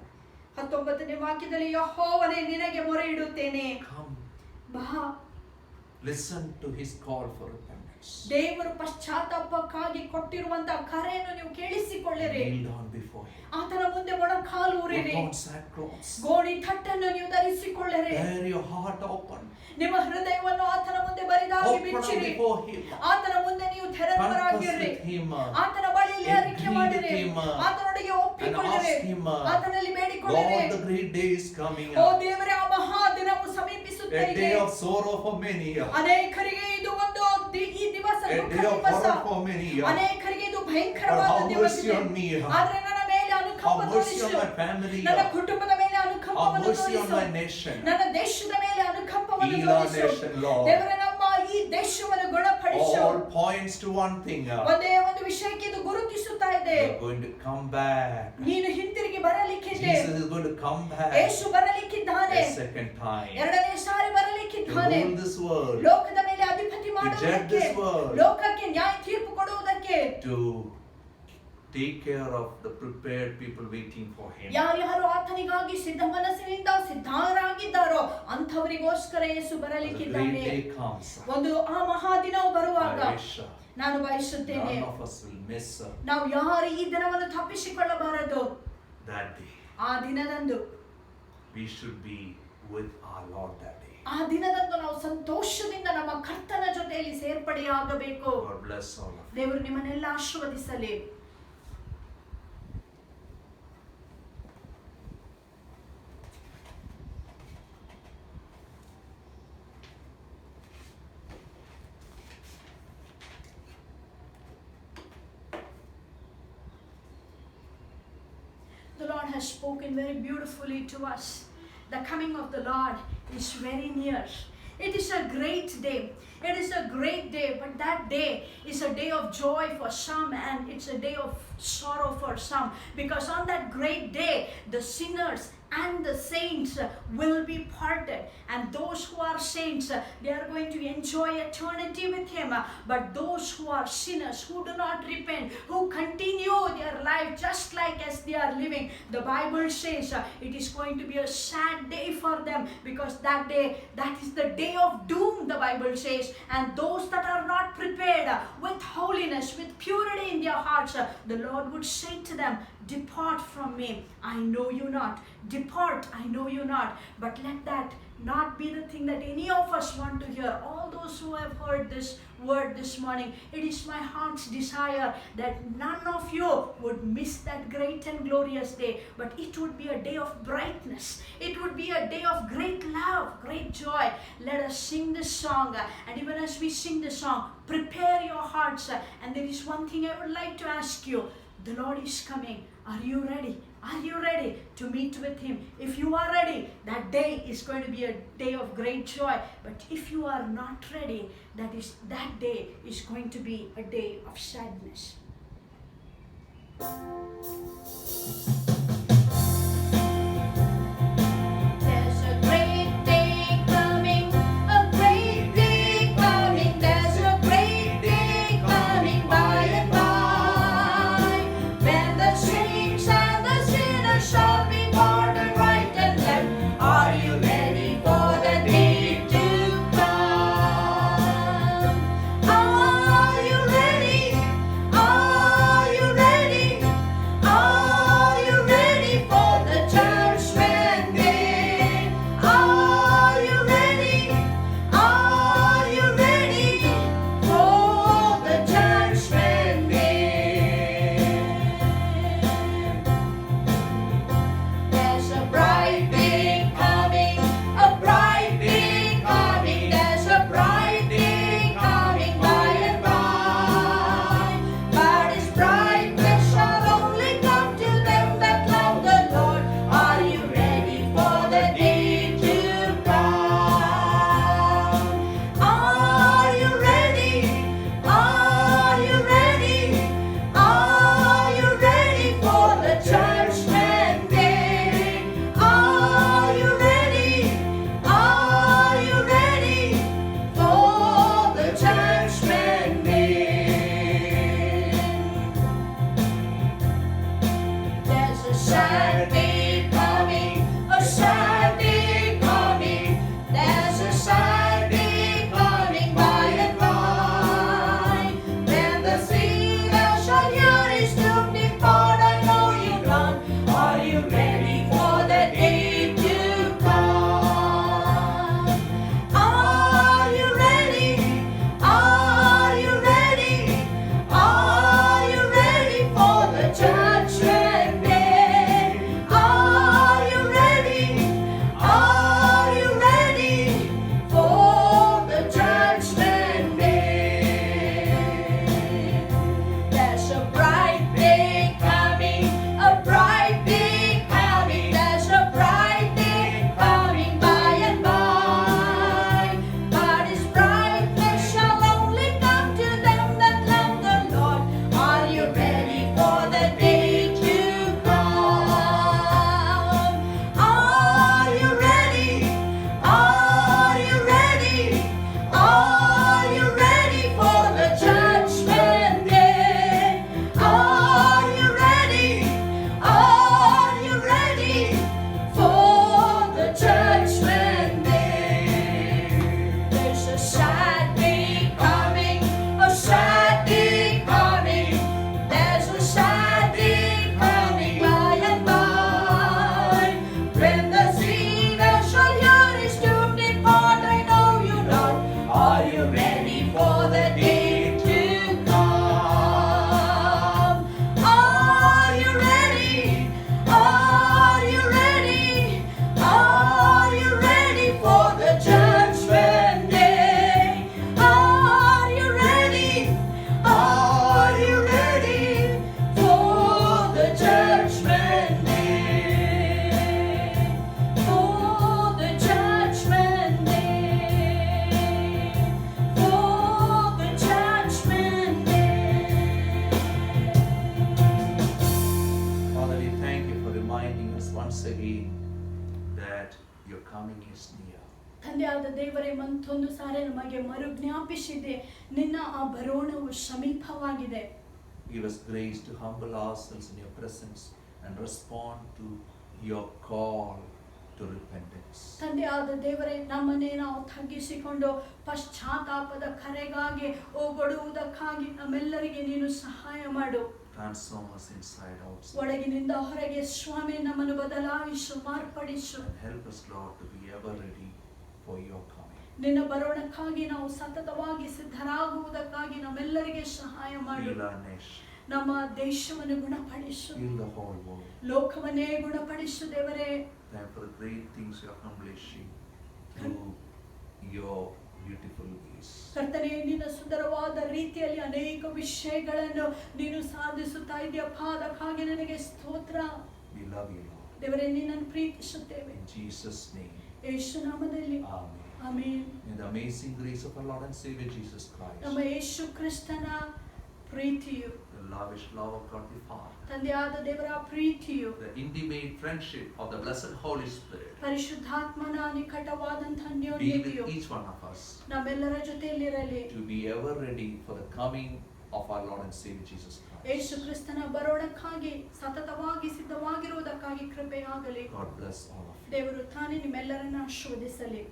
19ನೇ ವಾಕ್ಯದಲ್ಲಿ ಯೆಹೋವನೇ ನಿನಗೆ ಮೊರೆ ಇಡುತ್ತೇನೆ. Come, ಬಾ. listen to his call for repentance. ದೇವರು ಪಶ್ಚಾತ್ತಾಪಕ್ಕಾಗಿ ಕೊಟ್ಟಿರುವಂತಹ ಕರೆಯನ್ನು ನೀವು ಕೇಳಿಸಿಕೊಳ್ಳಿರಿ. Kneel down before him. ಆತನ ಮುಂದೆ ಮೊಣಕಾಲು ಊರಿರಿ. Put on sackcloths. ಗೋಣಿ ತಟ್ಟನ್ನು ನೀವು ಧರಿಸಿಕೊಳ್ಳಿರಿ. Bear your heart open. ನಿಮ್ಮ ಹೃದಯವನ್ನು ಆತನ ಮುಂದೆ ಬರಿದಾಗಿ Open up ಬಿಚ್ಚಿರಿ. before him. ಆತನ ಮುಂದೆ ನೀವು ತೆರೆದವರಾಗಿರಿ. Confess with him. ಆತನ ಬಳಿಯಲ್ಲಿ ಅರಿಕೆ Agree ಮಾಡಿರಿ. with him. ಆತನೊಟ್ಟಿಗೆ And ಒಪ್ಪಿಕೊಳ್ಳಿರಿ. ask him. ಆತನಲ್ಲಿ ಬೇಡಿಕೊಳ್ಳಿರಿ. Lord, the great day is coming. ಓ ದೇವರೇ, ಆ ಮಹಾ ದಿನವು ಸಮೀಪಿಸುತ್ತಾ A ಇದೆ. day of sorrow for many. ಅನೇಕರಿಗೆ ಇದು ಒಂದು ಈ ದಿವಸ A ದುಃಖ day of ದಿವಸ. horror for many. ಅನೇಕರಿಗೆ ಇದು But ಭಯಂಕರವಾದ have mercy ದಿವಸ. on me. ಆದ್ರೆ ನನ್ನ ಮೇಲೆ ಅನುಕಂಪ Have mercy on ತೋರಿಸು. my family. ನನ್ನ ಕುಟುಂಬದ ಮೇಲೆ Have ಅನುಕಂಪವನ್ನು mercy on ತೋರಿಸು. my nation. ನನ್ನ ದೇಶದ ಮೇಲೆ ಅನುಕಂಪವನ್ನು Heal our ತೋರಿಸು. nation, Lord. ದೇವರೇ, ನಮ್ಮ ಈ ದೇಶವನ್ನು ಗುಣಪಡಿಸು. All points to one thing. ಒಂದೇ ಒಂದು ವಿಷಯಕ್ಕೆ ಇದು ಗುರುತಿಸುತ್ತಾ ಇದೆ. You are going to come back. ನೀನು ಹಿಂತಿರುಗಿ ಬರಲಿಕ್ಕಿದೆ. Jesus is going to come back Yesu ಬರಲಿಕ್ಕಿದ್ದಾನೆ. a second time. ಎರಡನೇ ಸಾರಿ To ಬರಲಿಕ್ಕಿದ್ದಾನೆ. rule this world. ಲೋಕದ ಮೇಲೆ ಅಧಿಪತಿ judge ಮಾಡುವುದಕ್ಕೆ, this world. ಲೋಕಕ್ಕೆ ನ್ಯಾಯ ತೀರ್ಪು ಕೊಡುವುದಕ್ಕೆ, To take care of the prepared people waiting for him. ಯಾರ್ಯಾರು ಆತನಿಗಾಗಿ ಸಿದ್ಧ ಮನಸ್ಸಿನಿಂದ ಸಿದ್ಧರಾಗಿದ್ದಾರೋ ಅಂಥವರಿಗೋಸ್ಕರ ಯೇಸು When the ಬರಲಿಕ್ಕಿದ್ದಾನೆ. great day comes, ಒಂದು ಆ ಮಹಾದಿನವು ಬರುವಾಗ I wish ನಾನು ಬಯಸುತ್ತೇನೆ none of us will miss ನಾವು ಯಾರು ಈ ದಿನವನ್ನು ತಪ್ಪಿಸಿಕೊಳ್ಳಬಾರದು. that day. ಆ ದಿನದಂದು, We should be with our Lord that day. ಆ ದಿನದಂದು ನಾವು ಸಂತೋಷದಿಂದ ನಮ್ಮ ಕರ್ತನ ಜೊತೆಯಲ್ಲಿ ಸೇರ್ಪಡೆಯಾಗಬೇಕು. God bless all of you. ದೇವರು ನಿಮ್ಮನ್ನೆಲ್ಲ ಆಶೀರ್ವದಿಸಲಿ. The Lord has spoken very beautifully to us. The coming of the Lord is very near. It is a great day. It is a great day, but that day is a day of joy for some and it's a day of sorrow for some. Because on that great day, the sinners and the saints will be parted. And those who are saints, they are going to enjoy eternity with Him. But those who are sinners, who do not repent, who continue their life just like as they are living, the Bible says it is going to be a sad day for them. Because that day, that is the day of doom, the Bible says. And those that are not prepared with holiness, with purity in their hearts, the Lord would say to them, depart from me, I know you not. Depart, I know you not. But let that not be the thing that any of us want to hear. All those who have heard this word this morning, it is my heart's desire that none of you would miss that great and glorious day, but it would be a day of brightness. It would be a day of great love, great joy. Let us sing this song, and even as we sing this song, prepare your hearts. And there is one thing I would like to ask you. The Lord is coming. Are you ready? Are you ready to meet with Him? If you are ready, that day is going to be a day of great joy. But if you are not ready, that day is going to be a day of sadness. There's a great day coming, a great day coming. There's a great day coming by and by, when the saints and the sinners shall be parted right and left. Are you ready for the day to come? Are you ready? Are you ready? Are reminding us once again that your coming is near. ತಂದೆಯಾದ ದೇವರೇ ಮತ್ತೊಂದು ಸಾರಿ ನಮಗೆ ಮರುಜ್ಞಾಪಿಸಿದೆ, ನಿನ್ನ ಆ ಬರೋಣವು ಸಮೀಪವಾಗಿದೆ. Give us grace to humble ourselves in your presence and respond to your call to repentance. ತಂದೆಯಾದ ದೇವರೇ, ನಮ್ಮನ್ನೇ ನಾವು ತಗ್ಗಿಸಿಕೊಂಡು ಪಶ್ಚಾತ್ತಾಪದ ಕರೆಗಾಗಿ ಓಗೊಡುವುದಕ್ಕಾಗಿ ನಮ್ಮೆಲ್ಲರಿಗೆ ನೀನು ಸಹಾಯ ಮಾಡು. Transform us inside out. ಒಳಗಿನಿಂದ ಹೊರಗೆ ಸ್ವಾಮಿ ನಮ್ಮನ್ನು ಬದಲಾಯಿಸು, ಮಾರ್ಪಡಿಸು. And help us, Lord, to be ever ready for your coming. ನಿನ್ನ ಬರೋಣಕ್ಕಾಗಿ ನಾವು ಸತತವಾಗಿ ಸಿದ್ಧರಾಗುವುದಕ್ಕಾಗಿ ನಮ್ಮೆಲ್ಲರಿಗೆ ಸಹಾಯ ಮಾಡು. Heal our nation. ನಮ್ಮ ದೇಶವನ್ನು ಗುಣಪಡಿಸು, Heal the whole world. ಲೋಕವನ್ನೇ ಗುಣಪಡಿಸು ದೇವರೇ. Thank for the great things you are accomplishing through your beautiful ways. ಕರ್ತನೇ, ನಿನ್ನ ಸುಂದರವಾದ ರೀತಿಯಲ್ಲಿ ಅನೇಕ ವಿಷಯಗಳನ್ನು ನೀನು ಸಾಧಿಸುತ್ತಾ ಇದೆಯಪ್ಪ, ಅದಕ್ಕಾಗಿ ನನಗೆ ಸ್ತೋತ್ರ. We love you, Lord. ದೇವರೇ, ನಿನ್ನನ್ನು ಪ್ರೀತಿಸುತ್ತೇವೆ. In Jesus' name. ಯೇಸು ನಾಮದಲ್ಲಿ Amen. Amen. In the amazing grace of our Lord and Savior Jesus Christ, ನಮ್ಮ ಯೇಸು ಕ್ರಿಸ್ತನ ಪ್ರೀತಿಯು, the lavish love of God the Father, ತಂದೆಯಾದ ದೇವರ ಪ್ರೀತಿಯು, the intimate friendship of the blessed Holy Spirit ಪರಿಶುದ್ಧಾತ್ಮನ ನಿಕಟವಾದಂಥ be ಅನ್ಯೋನ್ಯತೆಯು with each one of us ನಮ್ಮೆಲ್ಲರ ಜೊತೆಯಲ್ಲಿರಲಿ. to be ever ready for the coming of our Lord and Savior Jesus Christ. ಯೇಸು ಕ್ರಿಸ್ತನ ಬರೋಣಕ್ಕಾಗಿ ಸತತವಾಗಿ ಸಿದ್ಧವಾಗಿರುವುದಕ್ಕಾಗಿ ಕೃಪೆಯಾಗಲಿ. God bless all of you. ದೇವರು ತಾನೇ ನಿಮ್ಮೆಲ್ಲರನ್ನ ಆಶೀರ್ವದಿಸಲಿ.